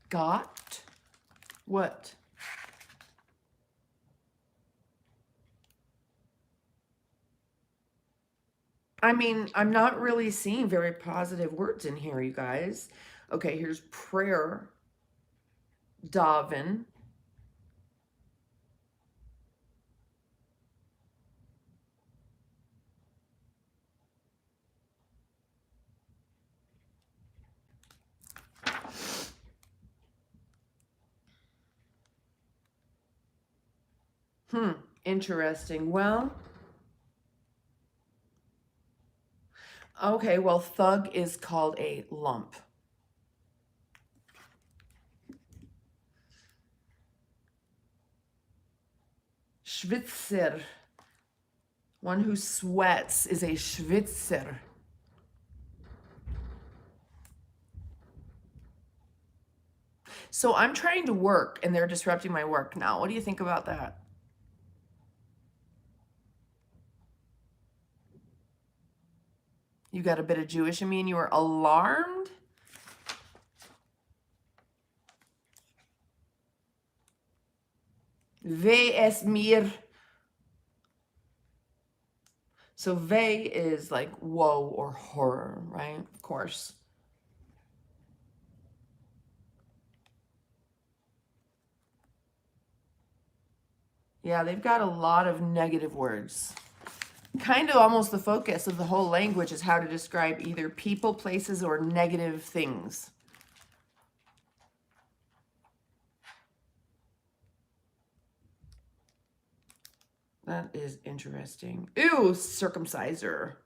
Got? What? I mean, I'm not really seeing very positive words in here, you guys. Okay, here's prayer, daven. Interesting. Well, okay, well, thug is called a lump. Schwitzer. One who sweats is a schwitzer. So I'm trying to work and they're disrupting my work now. What do you think about that? You got a bit of Jewish in me and you were alarmed? Weh es mir. So weh is like woe or horror, right? Of course. Yeah, they've got a lot of negative words. Kind of almost the focus of the whole language is how to describe either people, places, or negative things. That is interesting. Ew, circumciser.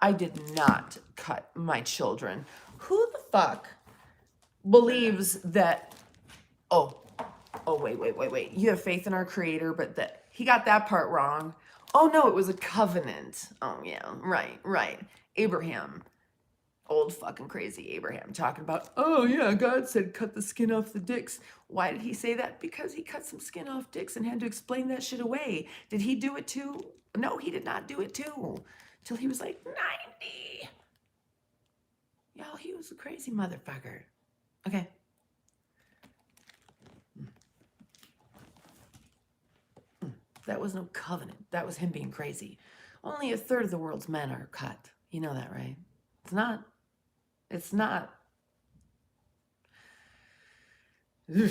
I did not cut my children. Who the fuck believes that, oh, wait. You have faith in our creator, but that he got that part wrong. Oh no, it was a covenant. Oh yeah, right. Abraham. Old fucking crazy Abraham talking about, oh yeah, God said cut the skin off the dicks. Why did he say that? Because he cut some skin off dicks and had to explain that shit away. Did he do it too? No, he did not do it too. Till he was like 90. Y'all, he was a crazy motherfucker. Okay. That was no covenant. That was him being crazy. Only a third of the world's men are cut. You know that, right? It's not. It's not. Ugh.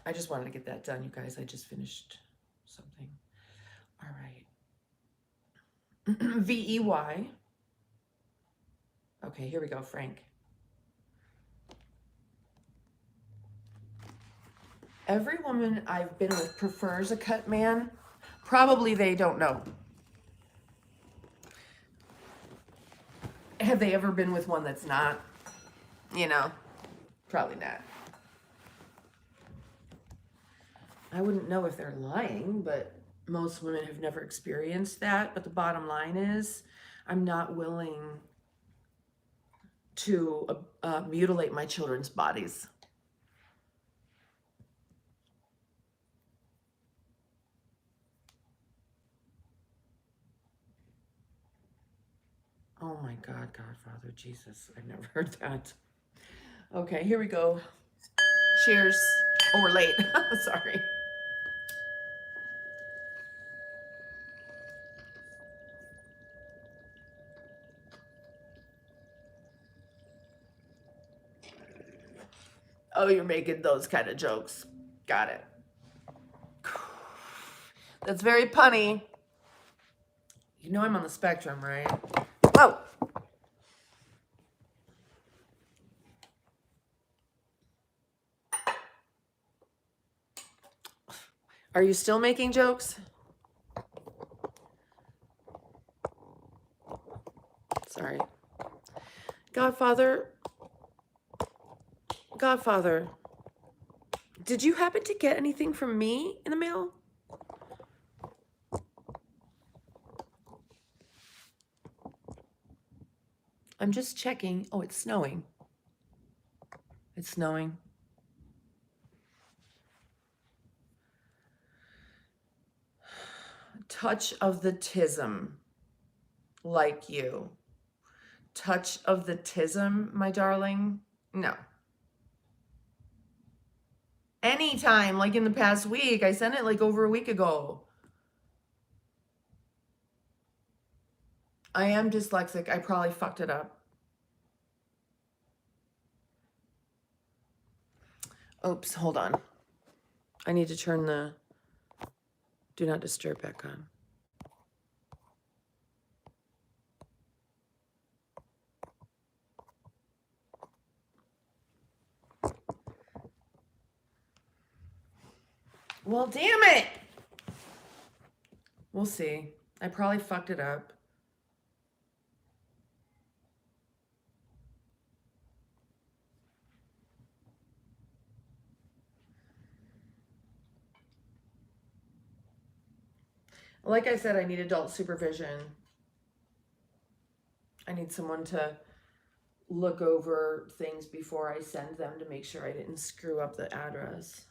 I just wanted to get that done, you guys. I just finished something. All right. VEY. Okay, here we go, Frank. Every woman I've been with prefers a cut man. Probably they don't know. Have they ever been with one that's not? You know, probably not. I wouldn't know if they're lying, but most women have never experienced that. But the bottom line is, I'm not willing to mutilate my children's bodies. Oh my God, Godfather, Jesus, I've never heard that. Okay, here we go. Cheers. Oh, we're late. Sorry. Oh, you're making those kind of jokes. Got it. That's very punny. You know I'm on the spectrum, right? Whoa. Are you still making jokes? Sorry. Godfather, did you happen to get anything from me in the mail? I'm just checking. Oh, it's snowing. It's snowing. Touch of the tism, like you. Touch of the tism, my darling? No. Anytime, like in the past week. I sent it like over a week ago. I am dyslexic. I probably fucked it up. Oops, hold on. I need to turn the do not disturb back on. Well, damn it. We'll see. I probably fucked it up. Like I said, I need adult supervision. I need someone to look over things before I send them to make sure I didn't screw up the address.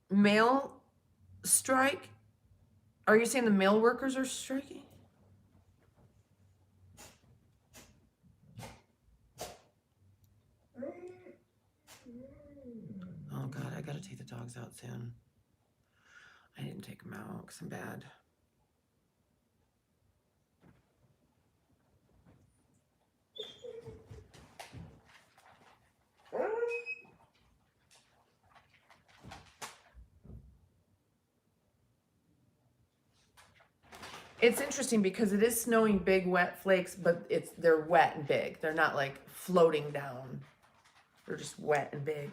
Mail strike? Are you saying the mail workers are striking? Oh God, I gotta take the dogs out soon. I didn't take them out because I'm bad. It's interesting because it is snowing big wet flakes, but they're wet and big. They're not like floating down. They're just wet and big.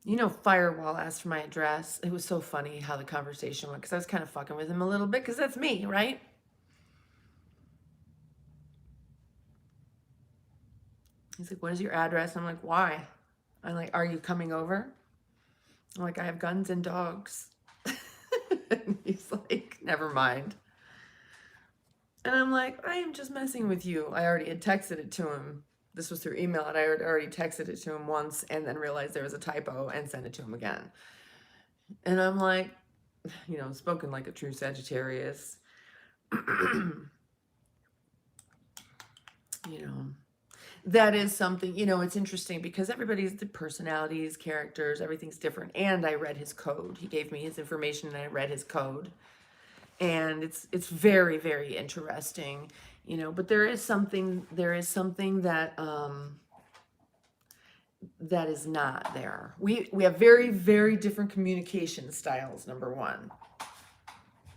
You know, Firewall asked for my address. It was so funny how the conversation went because I was kind of fucking with him a little bit because that's me, right? He's like, what is your address? I'm like, why? I'm like, are you coming over? I'm like, I have guns and dogs. And he's like, never mind. And I'm like, I am just messing with you. I already had texted it to him. This was through email, and I had already texted it to him once and then realized there was a typo and sent it to him again. And I'm like, you know, spoken like a true Sagittarius. You know, That is something, it's interesting because everybody's the personalities, characters, everything's different. And I read his code. He gave me his information and I read his code. And it's very, very interesting, but there is something that is not there. We have very, very different communication styles, number one,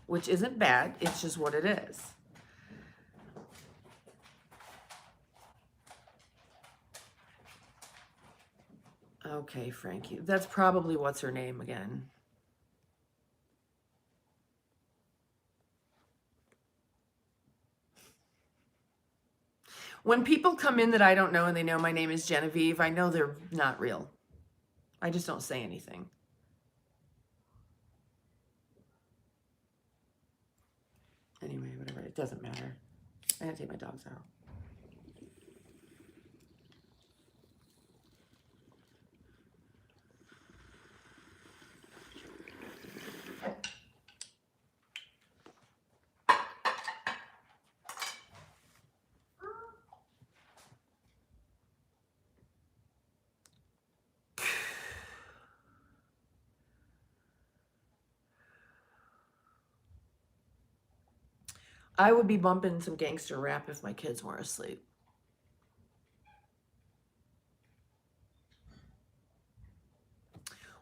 which isn't bad. It's just what it is. Okay, Frankie. That's probably what's her name again. When people come in that I don't know and they know my name is Genevieve, I know they're not real. I just don't say anything. Anyway, whatever. It doesn't matter. I gotta take my dogs out. I would be bumping some gangster rap if my kids weren't asleep.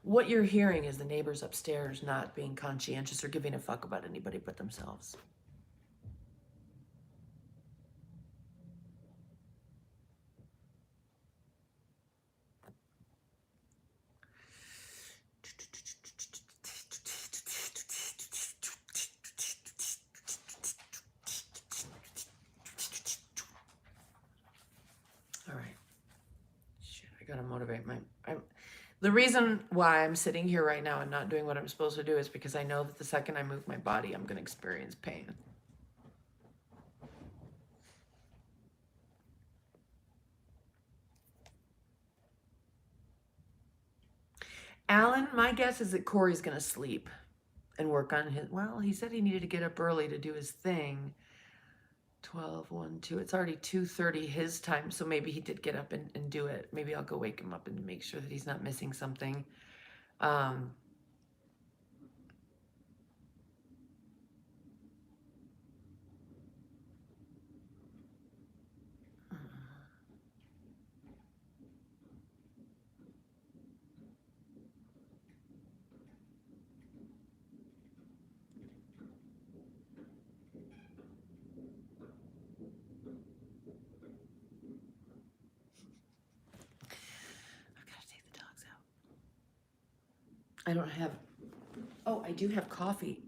What you're hearing is the neighbors upstairs not being conscientious or giving a fuck about anybody but themselves. All right. Shit, I gotta motivate the reason why I'm sitting here right now and not doing what I'm supposed to do is because I know that the second I move my body, I'm gonna experience pain. Alan, my guess is that Corey's gonna sleep and work on his, well, he said he needed to get up early to do his thing. 12, 1, 2. It's already 2:30 his time, so maybe he did get up and do it. Maybe I'll go wake him up and make sure that he's not missing something. I don't have, oh, I do have coffee.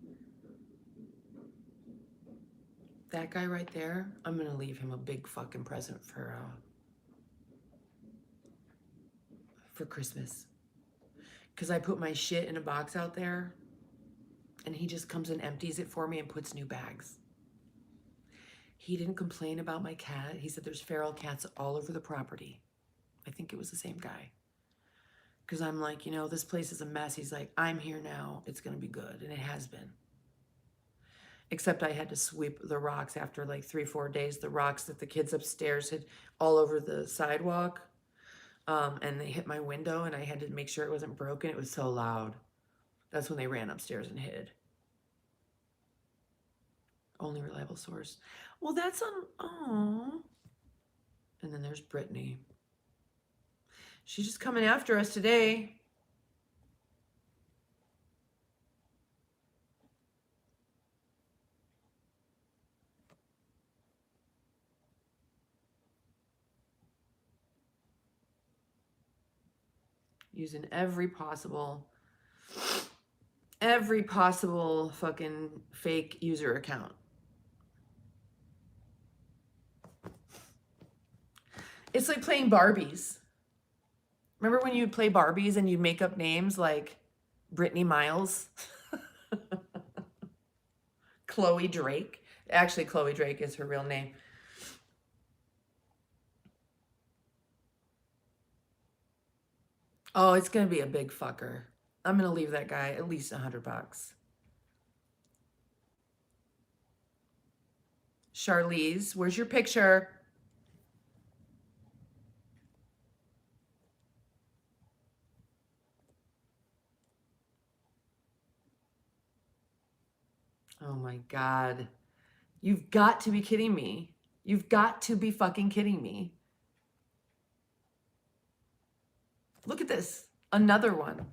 That guy right there, I'm gonna leave him a big fucking present for Christmas. Because I put my shit in a box out there and he just comes and empties it for me and puts new bags. He didn't complain about my cat. He said there's feral cats all over the property. I think it was the same guy. Because I'm like, this place is a mess. He's like, I'm here now. It's going to be good. And it has been. Except I had to sweep the rocks after like 3-4 days. The rocks that the kids upstairs had all over the sidewalk. And they hit my window and I had to make sure it wasn't broken. It was so loud. That's when they ran upstairs and hid. Only reliable source. Well, that's on, oh. And then there's Brittany. She's just coming after us today. Using every possible fucking fake user account. It's like playing Barbies. Remember when you'd play Barbies and you'd make up names like Brittany Miles? Chloe Drake. Actually, Chloe Drake is her real name. Oh, it's going to be a big fucker. I'm going to leave that guy at least $100. Charlize, where's your picture? God. You've got to be kidding me. You've got to be fucking kidding me. Look at this. Another one.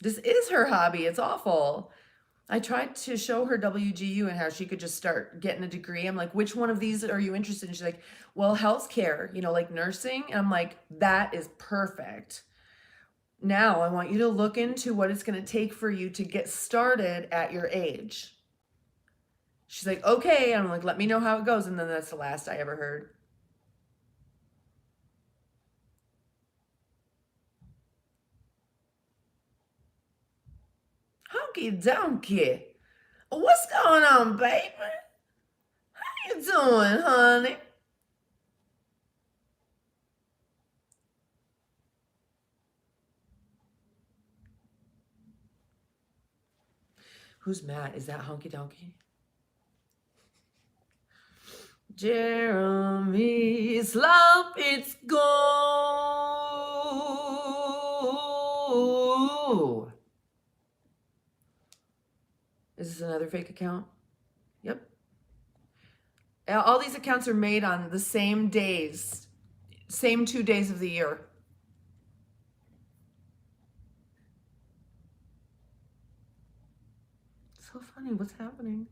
This is her hobby. It's awful. I tried to show her WGU and how she could just start getting a degree. I'm like, which one of these are you interested in? She's like, well, healthcare, you know, like nursing. And I'm like, that is perfect. Now I want you to look into what it's going to take for you to get started at your age. She's like, okay. And I'm like, let me know how it goes. And then that's the last I ever heard. Honky donkey. What's going on, baby? How you doing, honey? Who's Matt? Is that Honky Donkey? Jeremy's love, it's go. Is this another fake account? Yep. All these accounts are made on the same days, same 2 days of the year. So funny. What's happening?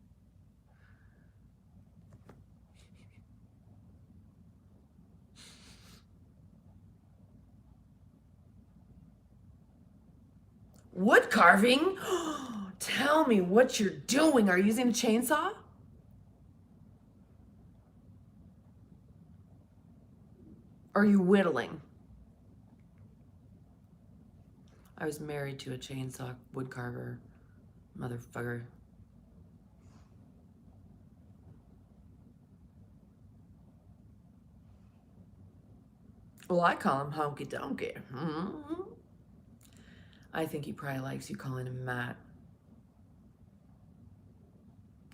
Wood carving? Tell me what you're doing. Are you using a chainsaw? Or are you whittling? I was married to a chainsaw wood carver, motherfucker. Well, I call him Honky Donkey. Mm-hmm. I think he probably likes you calling him Matt.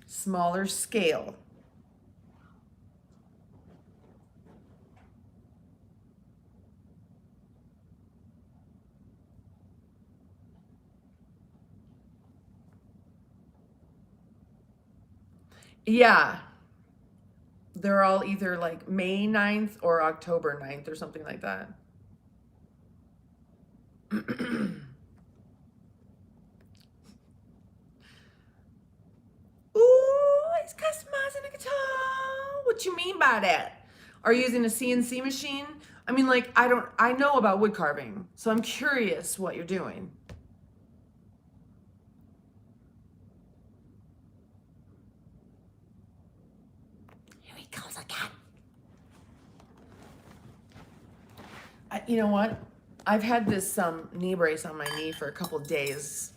Smaller scale. Yeah. They're all either like May 9th or October 9th or something like that. Ooh, he's customizing a guitar. What you mean by that? Are you using a CNC machine? I mean, like, I know about wood carving, so I'm curious what you're doing. Here he comes again. You know what? I've had this knee brace on my knee for a couple days.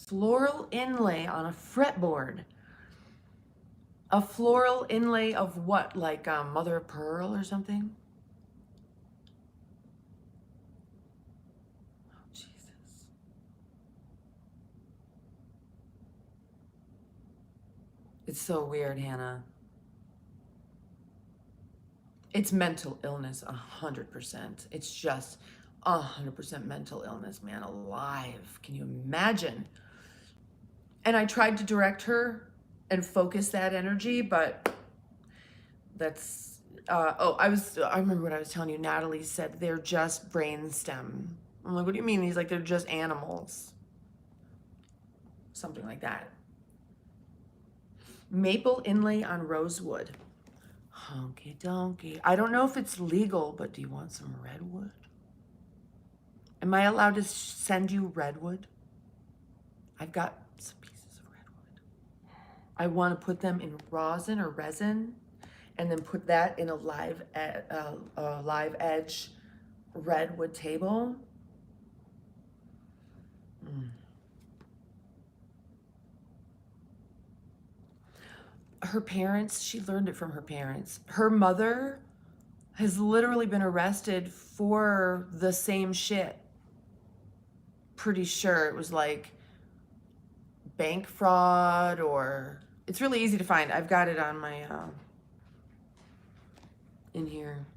Floral inlay on a fretboard. A floral inlay of what? Like mother of pearl or something? Oh, Jesus. It's so weird, Hannah. It's mental illness, 100%. It's just 100% mental illness, man, alive. Can you imagine? And I tried to direct her and focus that energy, but that's, I remember what I was telling you. Natalie said they're just brainstem. I'm like, what do you mean? He's like, they're just animals. Something like that. Maple inlay on rosewood. Honky donkey. I don't know if it's legal, but do you want some redwood? Am I allowed to send you redwood? I've got some pieces of redwood. I want to put them in rosin or resin and then put that in a live edge redwood table. Her parents, she learned it from her parents. Her mother has literally been arrested for the same shit. Pretty sure it was like bank fraud, or it's really easy to find. I've got it on my in here.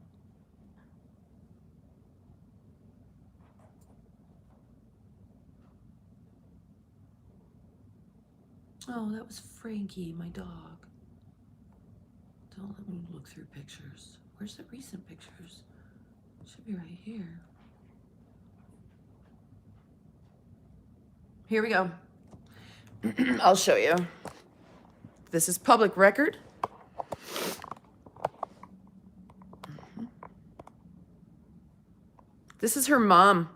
Oh, that was Frankie, my dog. Don't let me look through pictures. Where's the recent pictures? Should be right here. Here we go. I'll show you. This is public record. This is her mom.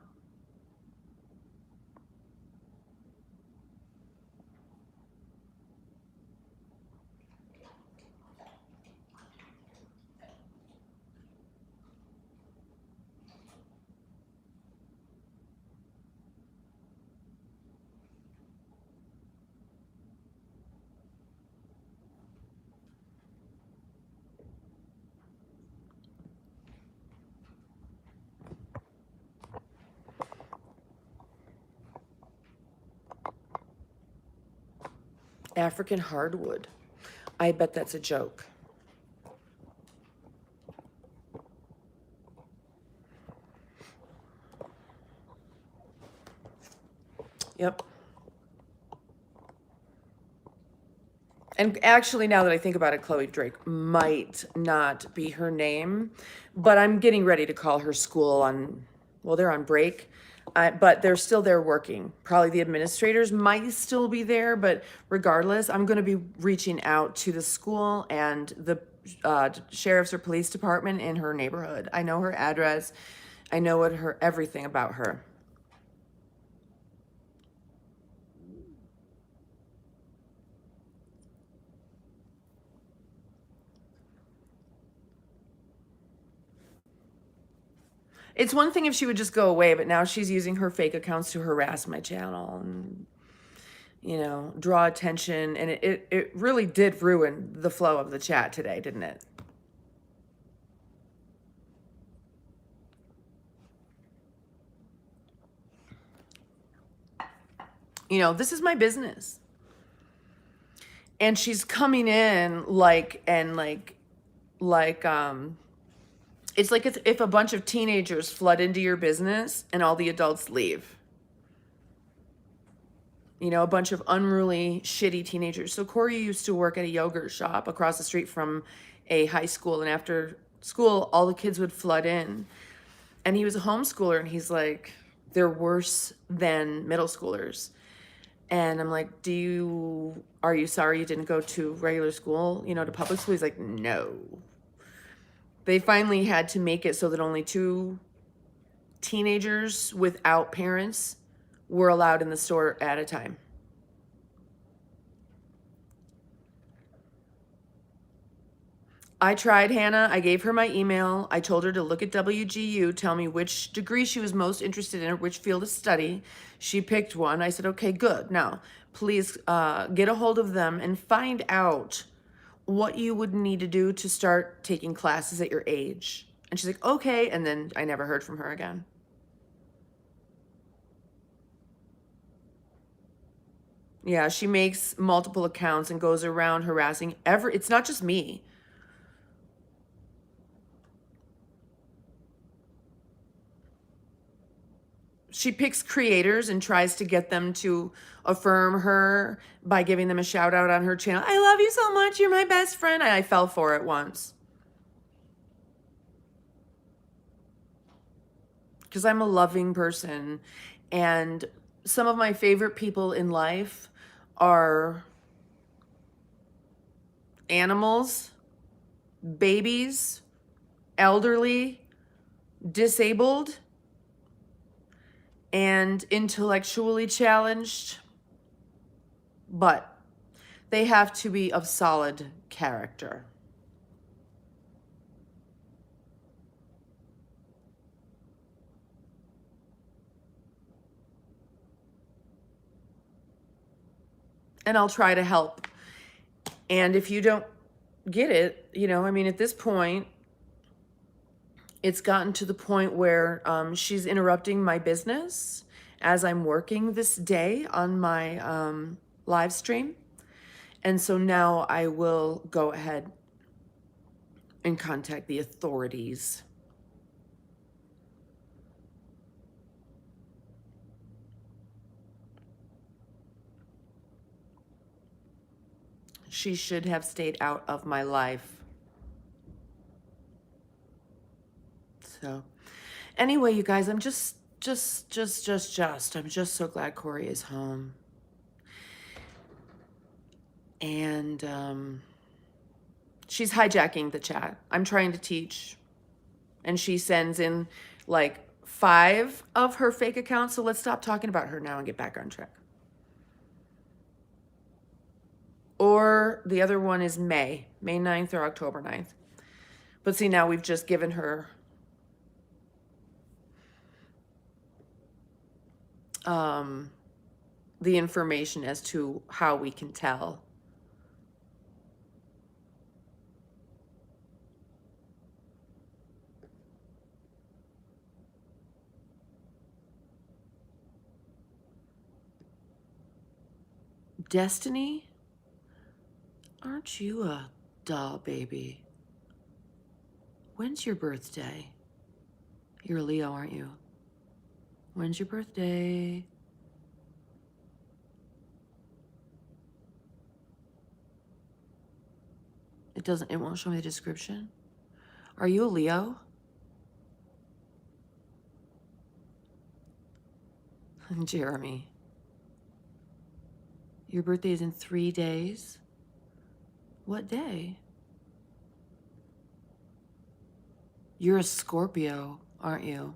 African hardwood. I bet that's a joke. Yep. And actually, now that I think about it, Chloe Drake might not be her name, but I'm getting ready to call her school on, well, they're on break, but they're still there working. Probably the administrators might still be there, but regardless, I'm going to be reaching out to the school and the sheriff's or police department in her neighborhood. I know her address. I know everything about her. It's one thing if she would just go away, but now she's using her fake accounts to harass my channel and, draw attention. And it really did ruin the flow of the chat today, didn't it? This is my business. And she's coming in it's like if a bunch of teenagers flood into your business and all the adults leave. A bunch of unruly, shitty teenagers. So Corey used to work at a yogurt shop across the street from a high school. And after school, all the kids would flood in. And he was a homeschooler. And he's like, they're worse than middle schoolers. And I'm like, are you sorry you didn't go to regular school, to public school? He's like, no. They finally had to make it so that only 2 teenagers without parents were allowed in the store at a time. I tried, Hannah. I gave her my email. I told her to look at WGU, tell me which degree she was most interested in or which field of study. She picked one. I said, okay, good. Now, please get a hold of them and find out what you would need to do to start taking classes at your age. And she's like, okay. And then I never heard from her again. Yeah, she makes multiple accounts and goes around harassing it's not just me. She picks creators and tries to get them to affirm her by giving them a shout out on her channel. I love you so much. You're my best friend. I fell for it once. Because I'm a loving person. And some of my favorite people in life are animals, babies, elderly, disabled, and intellectually challenged, but they have to be of solid character. And I'll try to help. And if you don't get it, at this point, it's gotten to the point where she's interrupting my business as I'm working this day on my live stream. And so now I will go ahead and contact the authorities. She should have stayed out of my life. So anyway, you guys, I'm I'm just so glad Corey is home. And she's hijacking the chat. I'm trying to teach, and she sends in like 5 of her fake accounts. So let's stop talking about her now and get back on track. Or the other one is May 9th or October 9th. But see, now we've just given her the information as to how we can tell. Destiny, aren't you a doll baby? When's your birthday? You're a Leo, aren't you? When's your birthday? It won't show me the description. Are you a Leo? Jeremy. Your birthday is in 3 days? What day? You're a Scorpio, aren't you?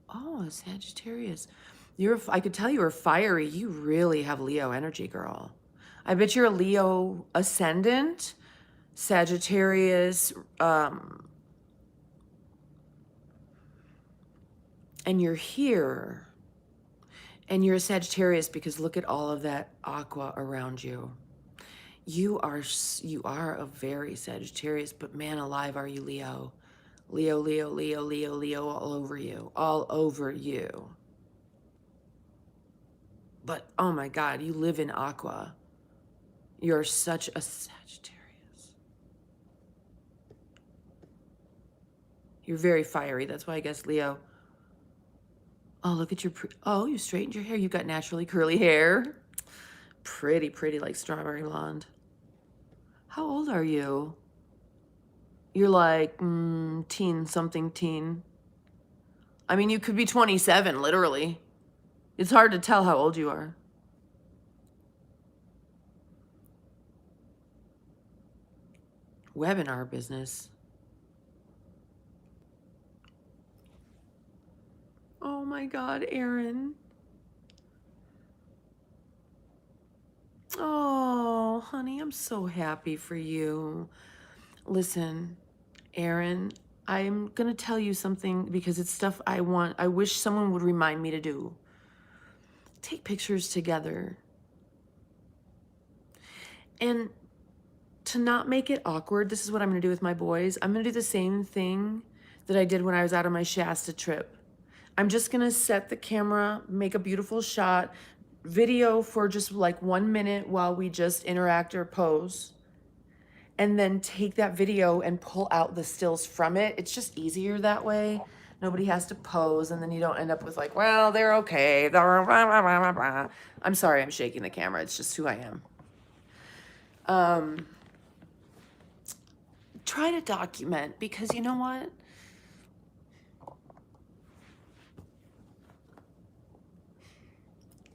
Oh, a Sagittarius. I could tell you were fiery. You really have Leo energy, girl. I bet you're a Leo ascendant, Sagittarius, and you're here. And you're a Sagittarius because look at all of that aqua around you. You are a very Sagittarius, but man alive, are you Leo? Leo, Leo, Leo, Leo, Leo, all over you. All over you. But, oh my God, you live in aqua. You're such a Sagittarius. You're very fiery. That's why I guess Leo. Oh, look at your, oh, you straightened your hair. You got naturally curly hair. Pretty, pretty, like strawberry blonde. How old are you? You're like something teen. I mean, you could be 27, literally. It's hard to tell how old you are. Webinar business. Oh my God, Aaron. Oh, honey, I'm so happy for you. Listen, Aaron, I'm going to tell you something because it's stuff I wish someone would remind me to do. Take pictures together. And to not make it awkward, this is what I'm going to do with my boys. I'm going to do the same thing that I did when I was out on my Shasta trip. I'm just going to set the camera, make a beautiful shot, video for just like 1 minute while we just interact or pose, and then take that video and pull out the stills from it. It's just easier that way. Nobody has to pose, and then you don't end up with like, well, they're okay. I'm sorry, I'm shaking the camera. It's just who I am. Try to document, because you know what?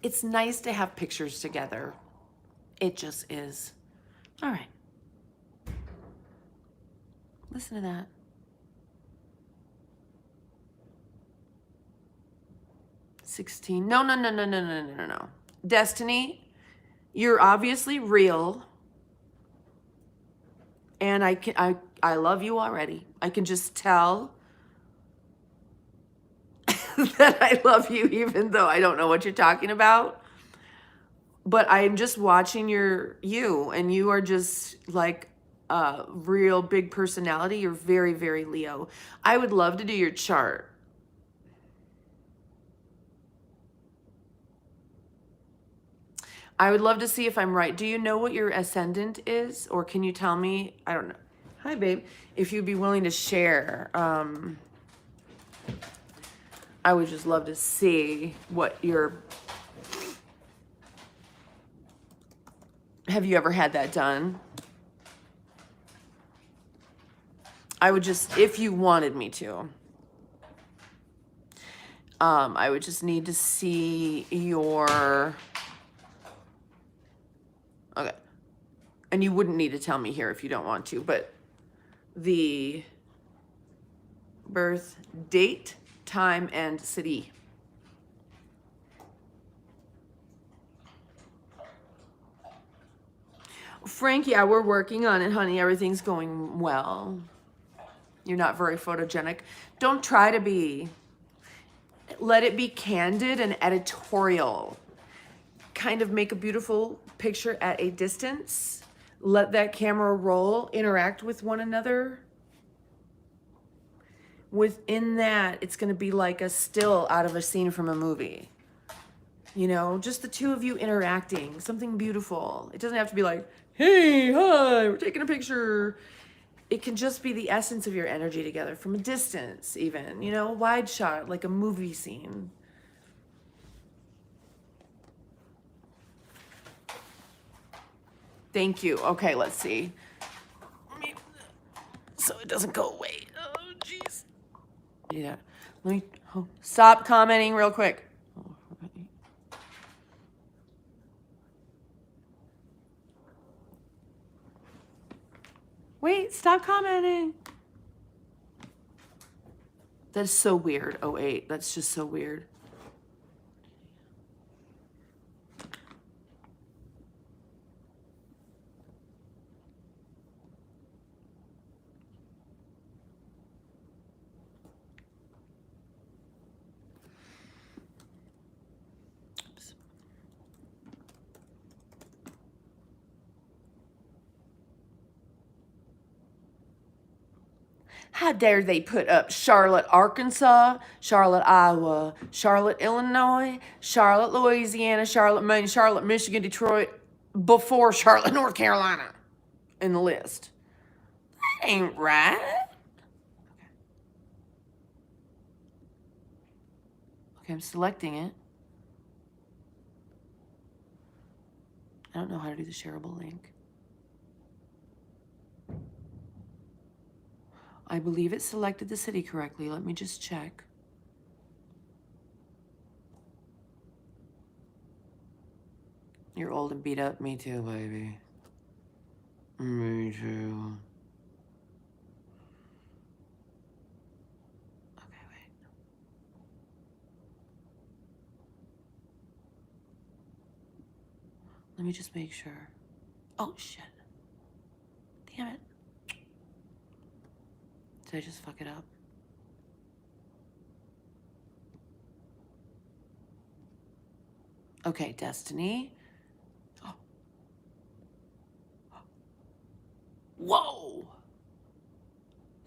It's nice to have pictures together. It just is. All right. Listen to that. $16. No. Destiny, you're obviously real. And I love you already. I can just tell that I love you, even though I don't know what you're talking about. But I'm just watching you, and you are just like a real big personality. You're very, very Leo. I would love to do your chart. I would love to see if I'm right. Do you know what your ascendant is? Or can you tell me? I don't know. Hi, babe. If you'd be willing to share. I would just love to see what your... Have you ever had that done? I would just, if you wanted me to, I would just need to see your... Okay. And you wouldn't need to tell me here if you don't want to, but the birth date, time, and city. Frank, yeah, we're working on it, honey. Everything's going well. You're not very photogenic. Don't try to be. Let it be candid and editorial. Kind of make a beautiful picture at a distance. Let that camera roll, interact with one another. Within that, it's going to be like a still out of a scene from a movie. You know, just the two of you interacting, something beautiful. It doesn't have to be like, hey, hi, we're taking a picture. It can just be the essence of your energy together from a distance even, you know, wide shot, like a movie scene. Thank you. Okay, let's see. So it doesn't go away. Oh, jeez. Yeah. Let me stop commenting real quick. Wait, stop commenting. That's so weird. Oh, 08. That's just so weird. How dare they put up Charlotte, Arkansas, Charlotte, Iowa, Charlotte, Illinois, Charlotte, Louisiana, Charlotte, Maine, Charlotte, Michigan, Detroit, before Charlotte, North Carolina in the list. That ain't right. Okay, I'm selecting it. I don't know how to do the shareable link. I believe it selected the city correctly. Let me just check. You're old and beat up. Me too, baby. Me too. Okay, wait. Let me just make sure. Oh, shit. Damn it. Did I just fuck it up? Okay, Destiny. Oh. Whoa!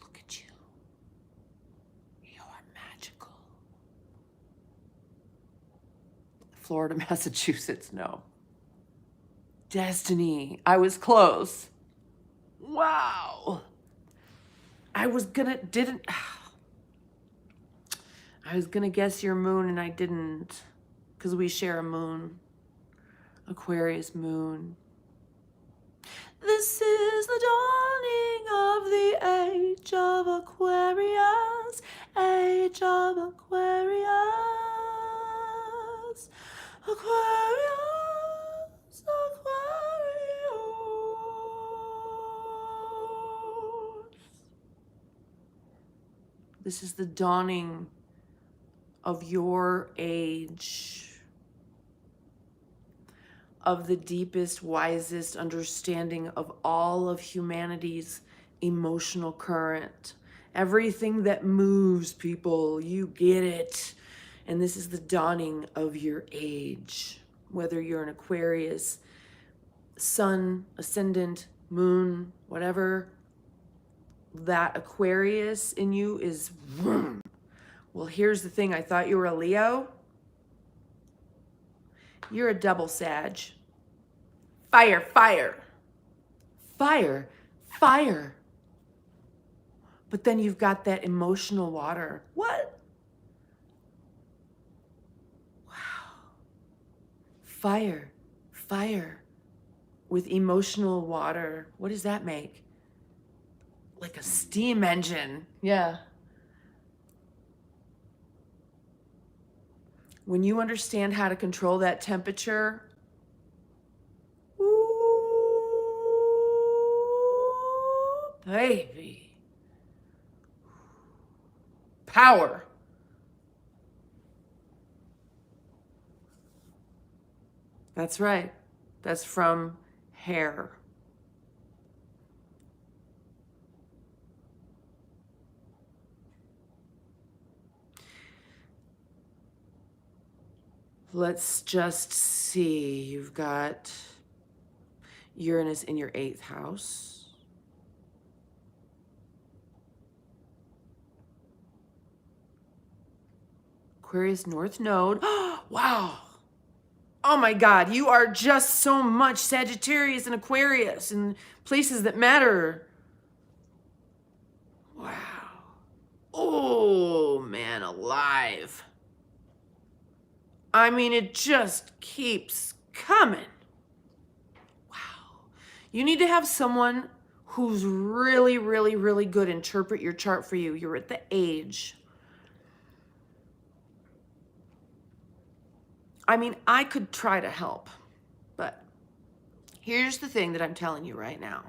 Look at you. You're magical. Florida, Massachusetts, no. Destiny. I was close. Wow. I was gonna guess your moon and I didn't, because we share a moon. Aquarius moon. This is the dawning of the age of Aquarius. Age of Aquarius. Aquarius. Aquarius. This is the dawning of your age, of the deepest, wisest understanding of all of humanity's emotional current. Everything that moves people, you get it. And this is the dawning of your age. Whether you're an Aquarius, sun, ascendant, moon, whatever, that Aquarius in you is vroom. Well, here's the thing. I thought you were a Leo. You're a double Sag. Fire, fire. Fire, fire. But then you've got that emotional water. What? Fire. Fire with emotional water. What does that make? Like a steam engine. Yeah. When you understand how to control that temperature, ooh, baby. Power. That's right. That's from hair. Let's just see. You've got Uranus in your 8th house. Aquarius North Node. Wow. Oh my God, you are just so much Sagittarius and Aquarius in places that matter. Wow. Oh, man alive. I mean, it just keeps coming. Wow. You need to have someone who's really, really, really good interpret your chart for you. You're at the age. I mean, I could try to help, but here's the thing that I'm telling you right now.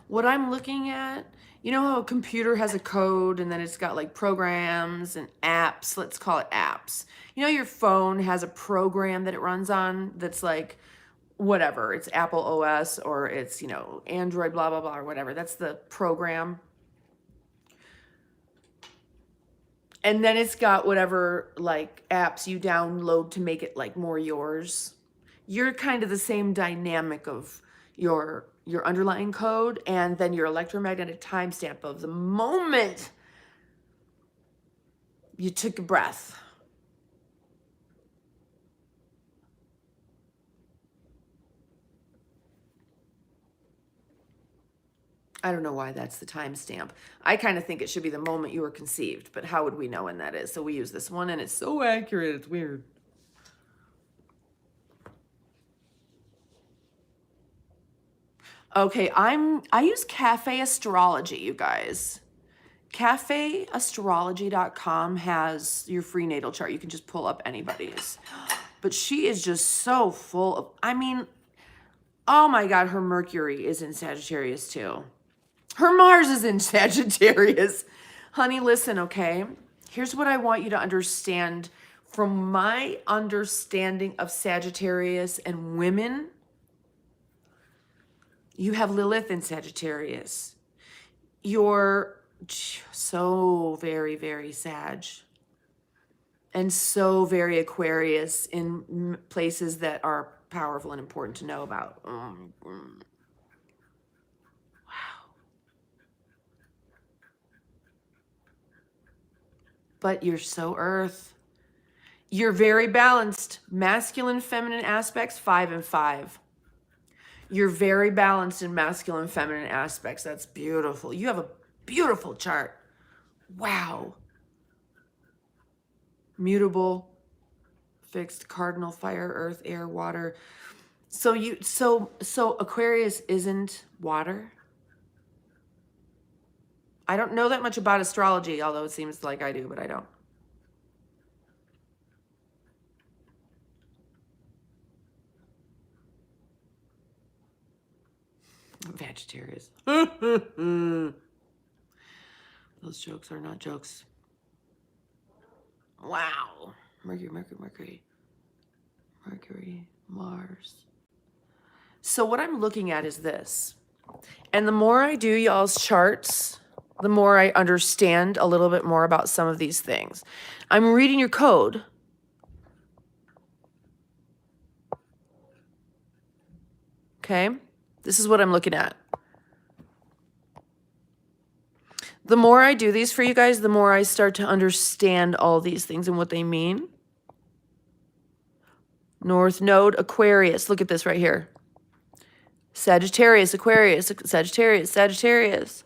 What I'm looking at, you know how a computer has a code and then it's got like programs and apps, let's call it apps. You know, your phone has a program that it runs on that's like, whatever, it's Apple OS or it's, you know, Android, blah, blah, blah, or whatever. That's the program. And then it's got whatever like apps you download to make it like more yours. You're kind of the same dynamic of your underlying code and then your electromagnetic timestamp of the moment you took a breath. I don't know why that's the timestamp. I kind of think it should be the moment you were conceived, but how would we know when that is? So we use this one and it's so accurate, it's weird. Okay, I use Cafe Astrology, you guys. CafeAstrology.com has your free natal chart. You can just pull up anybody's. But she is just so full of, I mean, oh my God, her Mercury is in Sagittarius too. Her Mars is in Sagittarius. Honey, listen, okay? Here's what I want you to understand from my understanding of Sagittarius and women. You have Lilith in Sagittarius. You're so very, very Sag. And so very Aquarius in places that are powerful and important to know about. Wow. But you're so Earth. You're very balanced. Masculine, feminine aspects, 5 and 5. You're very balanced in masculine, feminine aspects. That's beautiful. You have a beautiful chart. Wow. Mutable, fixed, cardinal, fire, earth, air, water. So Aquarius isn't water. I don't know that much about astrology, although it seems like I do, but I don't. Sagittarius. Those jokes are not jokes. Wow. Mercury, Mars. So what I'm looking at is this. And the more I do y'all's charts, the more I understand a little bit more about some of these things. I'm reading your code. Okay? This is what I'm looking at. The more I do these for you guys, the more I start to understand all these things and what they mean. North Node, Aquarius. Look at this right here. Sagittarius, Aquarius, Sagittarius, Sagittarius.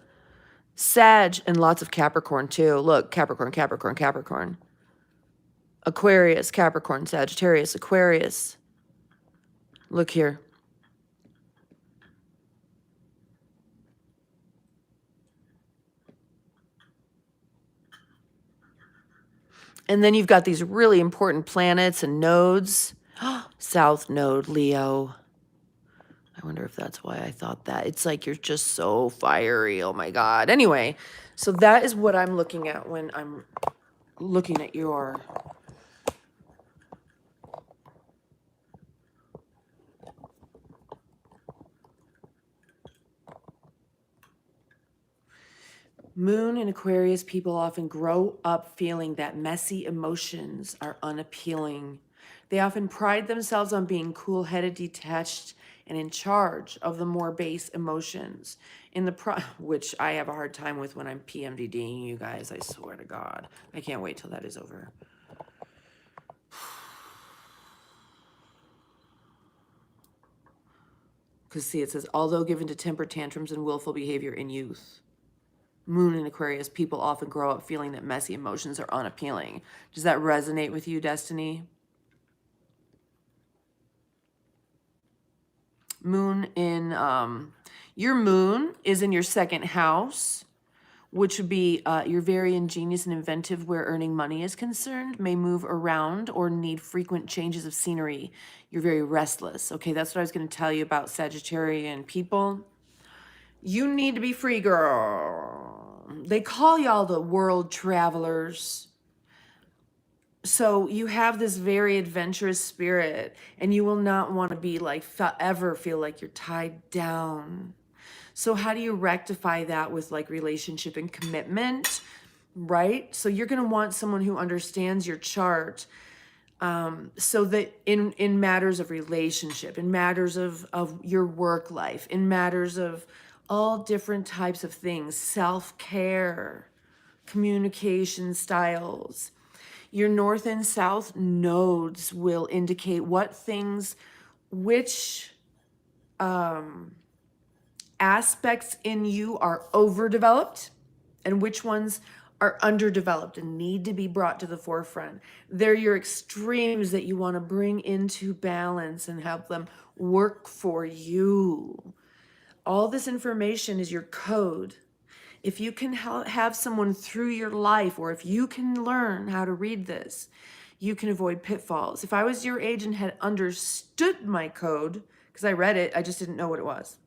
Sag, and lots of Capricorn too. Look, Capricorn, Capricorn, Capricorn. Aquarius, Capricorn, Sagittarius, Aquarius. Look here. And then you've got these really important planets and nodes. South node, Leo. I wonder if that's why I thought that. It's like you're just so fiery. Oh my God. Anyway, so that is what I'm looking at when I'm looking at your Moon in Aquarius. People often grow up feeling that messy emotions are unappealing. They often pride themselves on being cool-headed, detached, and in charge of the more base emotions. Which I have a hard time with when I'm PMDDing you guys, I swear to God. I can't wait till that is over. Because see, it says, although given to temper tantrums and willful behavior in youth. Moon in Aquarius, people often grow up feeling that messy emotions are unappealing. Does that resonate with you, Destiny? Moon in, your moon is in your second house, which would be you're very ingenious and inventive where earning money is concerned, may move around or need frequent changes of scenery. You're very restless. Okay, that's what I was going to tell you about Sagittarian people. You need to be free, girl. They call y'all the world travelers. So you have this very adventurous spirit, and you will not want to be like, ever feel like you're tied down. So how do you rectify that with like relationship and commitment, right? So you're going to want someone who understands your chart, so that in matters of relationship, in matters of your work life, in matters of all different types of things, self-care, communication styles. Your north and south nodes will indicate what things, which aspects in you are overdeveloped and which ones are underdeveloped and need to be brought to the forefront. They're your extremes that you want to bring into balance and help them work for you. All this information is your code. If you can have someone through your life, or if you can learn how to read this, you can avoid pitfalls. If I was your age and had understood my code, because I read it, I just didn't know what it was,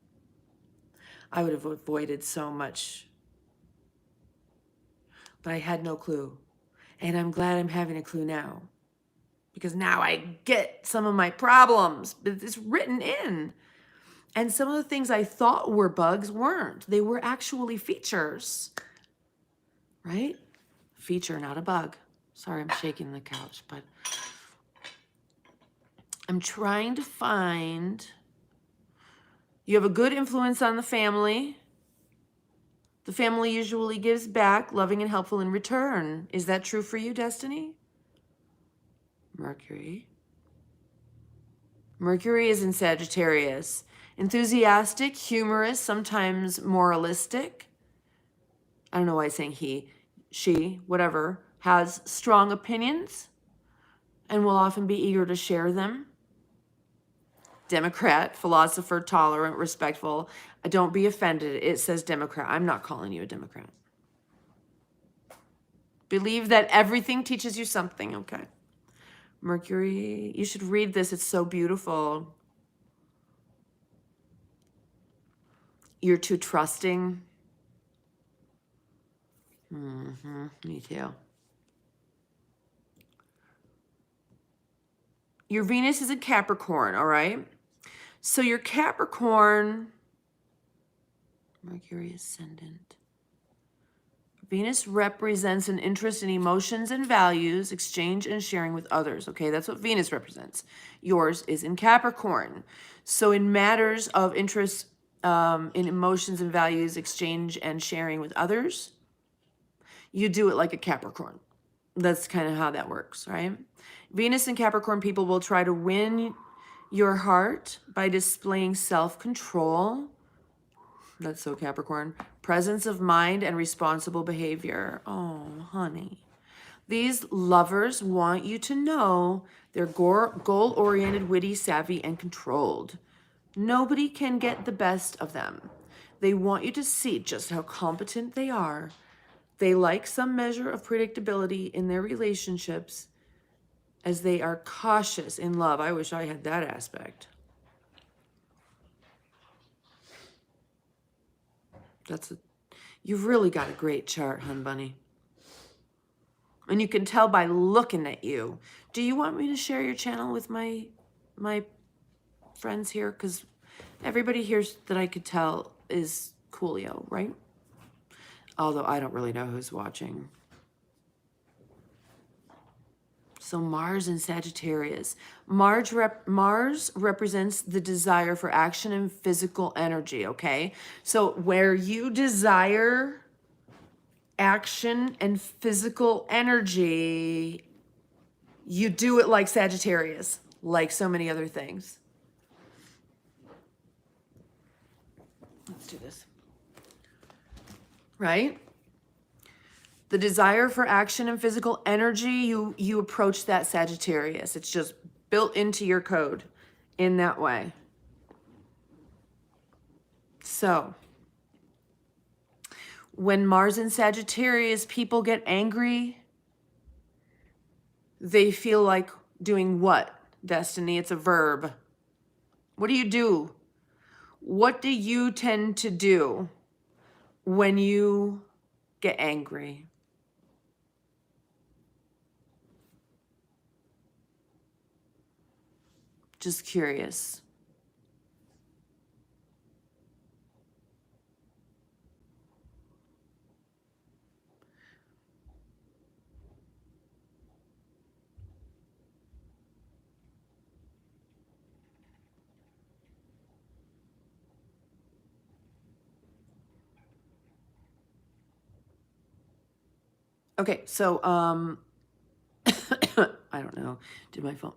I would have avoided so much. But I had no clue. And I'm glad I'm having a clue now, because now I get some of my problems. But it's written in. And some of the things I thought were bugs weren't. They were actually features, right? Feature, not a bug. Sorry, I'm shaking the couch, but I'm trying to find. You have a good influence on the family. The family usually gives back, loving and helpful in return. Is that true for you, Destiny? Mercury. Mercury is in Sagittarius. Enthusiastic, humorous, sometimes moralistic. I don't know why I'm saying he, she, whatever, has strong opinions and will often be eager to share them. Democrat, philosopher, tolerant, respectful. Don't be offended. It says Democrat. I'm not calling you a Democrat. Believe that everything teaches you something, okay? Mercury, you should read this. It's so beautiful. You're too trusting. Me too. Your Venus is in Capricorn, all right? So your Capricorn, Mercury ascendant. Venus represents an interest in emotions and values, exchange and sharing with others, okay? That's what Venus represents. Yours is in Capricorn. So in matters of interest in emotions and values, exchange and sharing with others, you do it like a Capricorn. That's kind of how that works, right? Venus and Capricorn people will try to win your heart by displaying self-control. That's so Capricorn. Presence of mind and responsible behavior. Oh, honey. These lovers want you to know they're goal-oriented, witty, savvy, and controlled. Nobody can get the best of them. They want you to see just how competent they are. They like some measure of predictability in their relationships, as they are cautious in love. I wish I had that aspect. You've really got a great chart, hun bunny. And you can tell by looking at you. Do you want me to share your channel with my friends here? Because everybody here that I could tell is Coolio, right? Although I don't really know who's watching. So Mars and Sagittarius. Mars represents the desire for action and physical energy, okay? So where you desire action and physical energy, you do it like Sagittarius, like so many other things. Let's do this. Right? The desire for action and physical energy, you approach that Sagittarius. It's just built into your code in that way. So, when Mars in Sagittarius, people get angry. They feel like doing what, Destiny? It's a verb. What do? What do you tend to do when you get angry? Just curious. Okay, so I don't know. Did my phone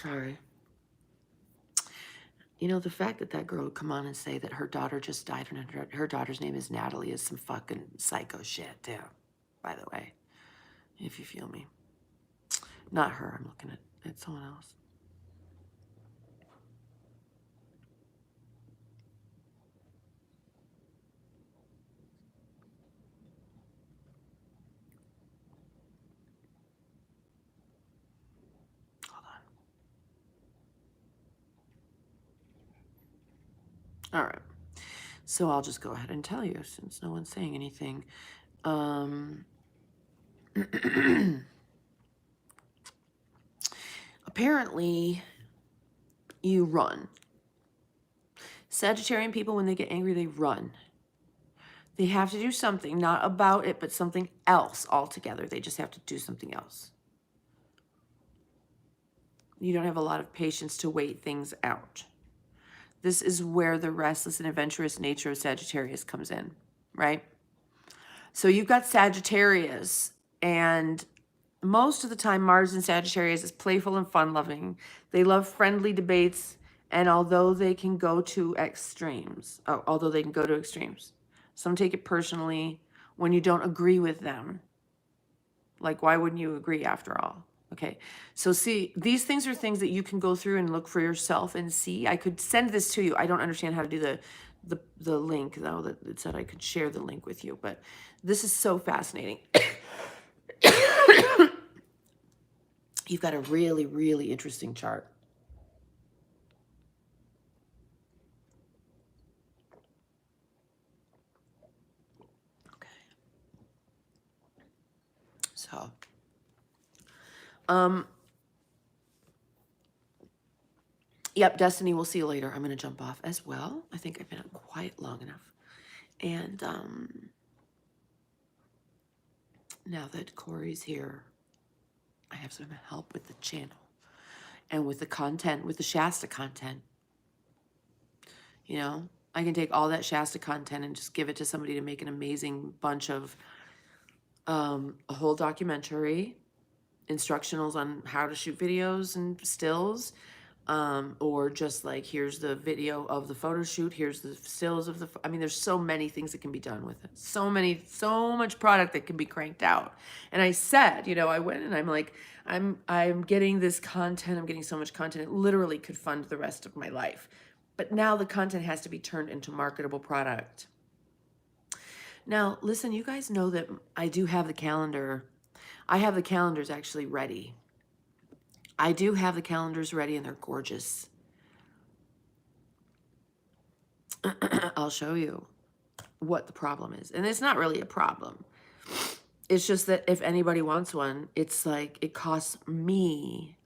sorry. You know, the fact that that girl would come on and say that her daughter just died and her daughter's name is Natalie is some fucking psycho shit, too. By the way, if you feel me. Not her. I'm looking at someone else. Hold on. All right. So I'll just go ahead and tell you since no one's saying anything. Apparently, you run. Sagittarian people, when they get angry, they run. They have to do something, not about it, but something else altogether. They just have to do something else. You don't have a lot of patience to wait things out. This is where the restless and adventurous nature of Sagittarius comes in, right? So you've got Sagittarius, and most of the time Mars in Sagittarius is playful and fun-loving. They love friendly debates, and although they can go to extremes, some take it personally when you don't agree with them. Like, why wouldn't you agree after all? Okay, so see, these things are things that you can go through and look for yourself and see. I could send this to you. I don't understand how to do the link, though, that it said I could share the link with you. But this is so fascinating. You've got a really, really interesting chart. Okay. So, yep, Destiny, we'll see you later. I'm going to jump off as well. I think I've been up quiet long enough. And now that Corey's here, I have some help with the channel and with the content, with the Shasta content. You know, I can take all that Shasta content and just give it to somebody to make an amazing bunch of a whole documentary, instructionals on how to shoot videos and stills, or just like, here's the video of the photo shoot, here's the stills of the, I mean, there's so many things that can be done with it. So much product that can be cranked out. And I said, you know, I went and I'm like, I'm getting this content, I'm getting so much content, it literally could fund the rest of my life. But now the content has to be turned into marketable product. Now, listen, you guys know that I do have the calendar. I have the calendars actually ready. I do have the calendars ready and they're gorgeous. I'll show you what the problem is. And it's not really a problem. It's just that if anybody wants one, it's like it costs me.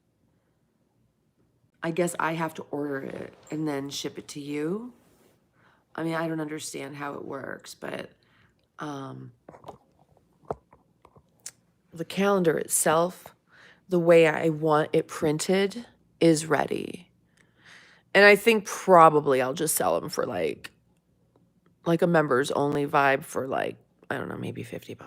I guess I have to order it and then ship it to you. I mean, I don't understand how it works, but the calendar itself, the way I want it printed, is ready. And I think probably I'll just sell them for like a members only vibe for like, I don't know, maybe $50.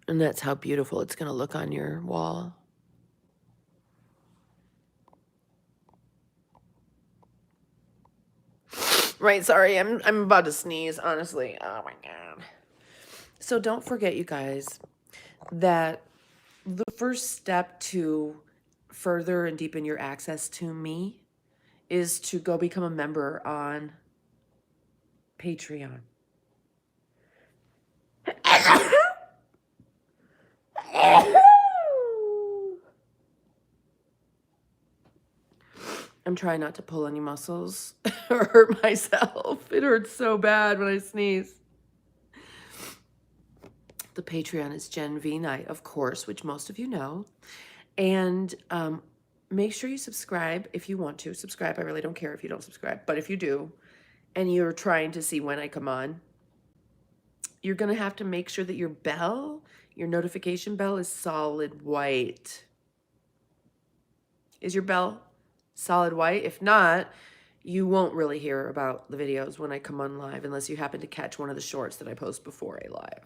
And that's how beautiful it's gonna look on your wall. Right, sorry, I'm about to sneeze, honestly. Oh my God. So don't forget, you guys, that the first step to further and deepen your access to me is to go become a member on Patreon. I'm trying not to pull any muscles or hurt myself. It hurts so bad when I sneeze. The Patreon is Gen V Night, of course, which most of you know. And make sure you subscribe if you want to. Subscribe. I really don't care if you don't subscribe. But if you do, and you're trying to see when I come on, you're going to have to make sure that your bell, your notification bell, is solid white. Is your bell solid white? If not, you won't really hear about the videos when I come on live unless you happen to catch one of the shorts that I post before a live.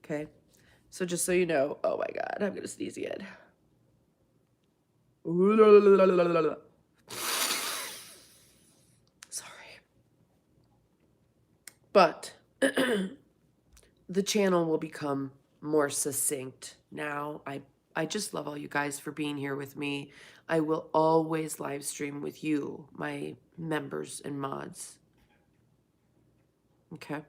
Okay? So just so you know, oh my God, I'm going to sneeze again. Sorry. But the channel will become more succinct now. I just love all you guys for being here with me. I will always live stream with you, my members and mods. Okay?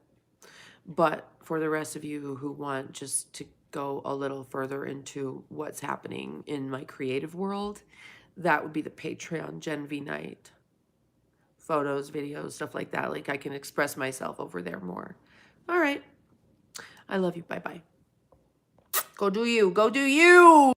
But for the rest of you who want just to go a little further into what's happening in my creative world, that would be the Patreon Gen V Night. Photos, videos, stuff like that. Like I can express myself over there more. All right. I love you. Bye-bye. Go do you. Go do you.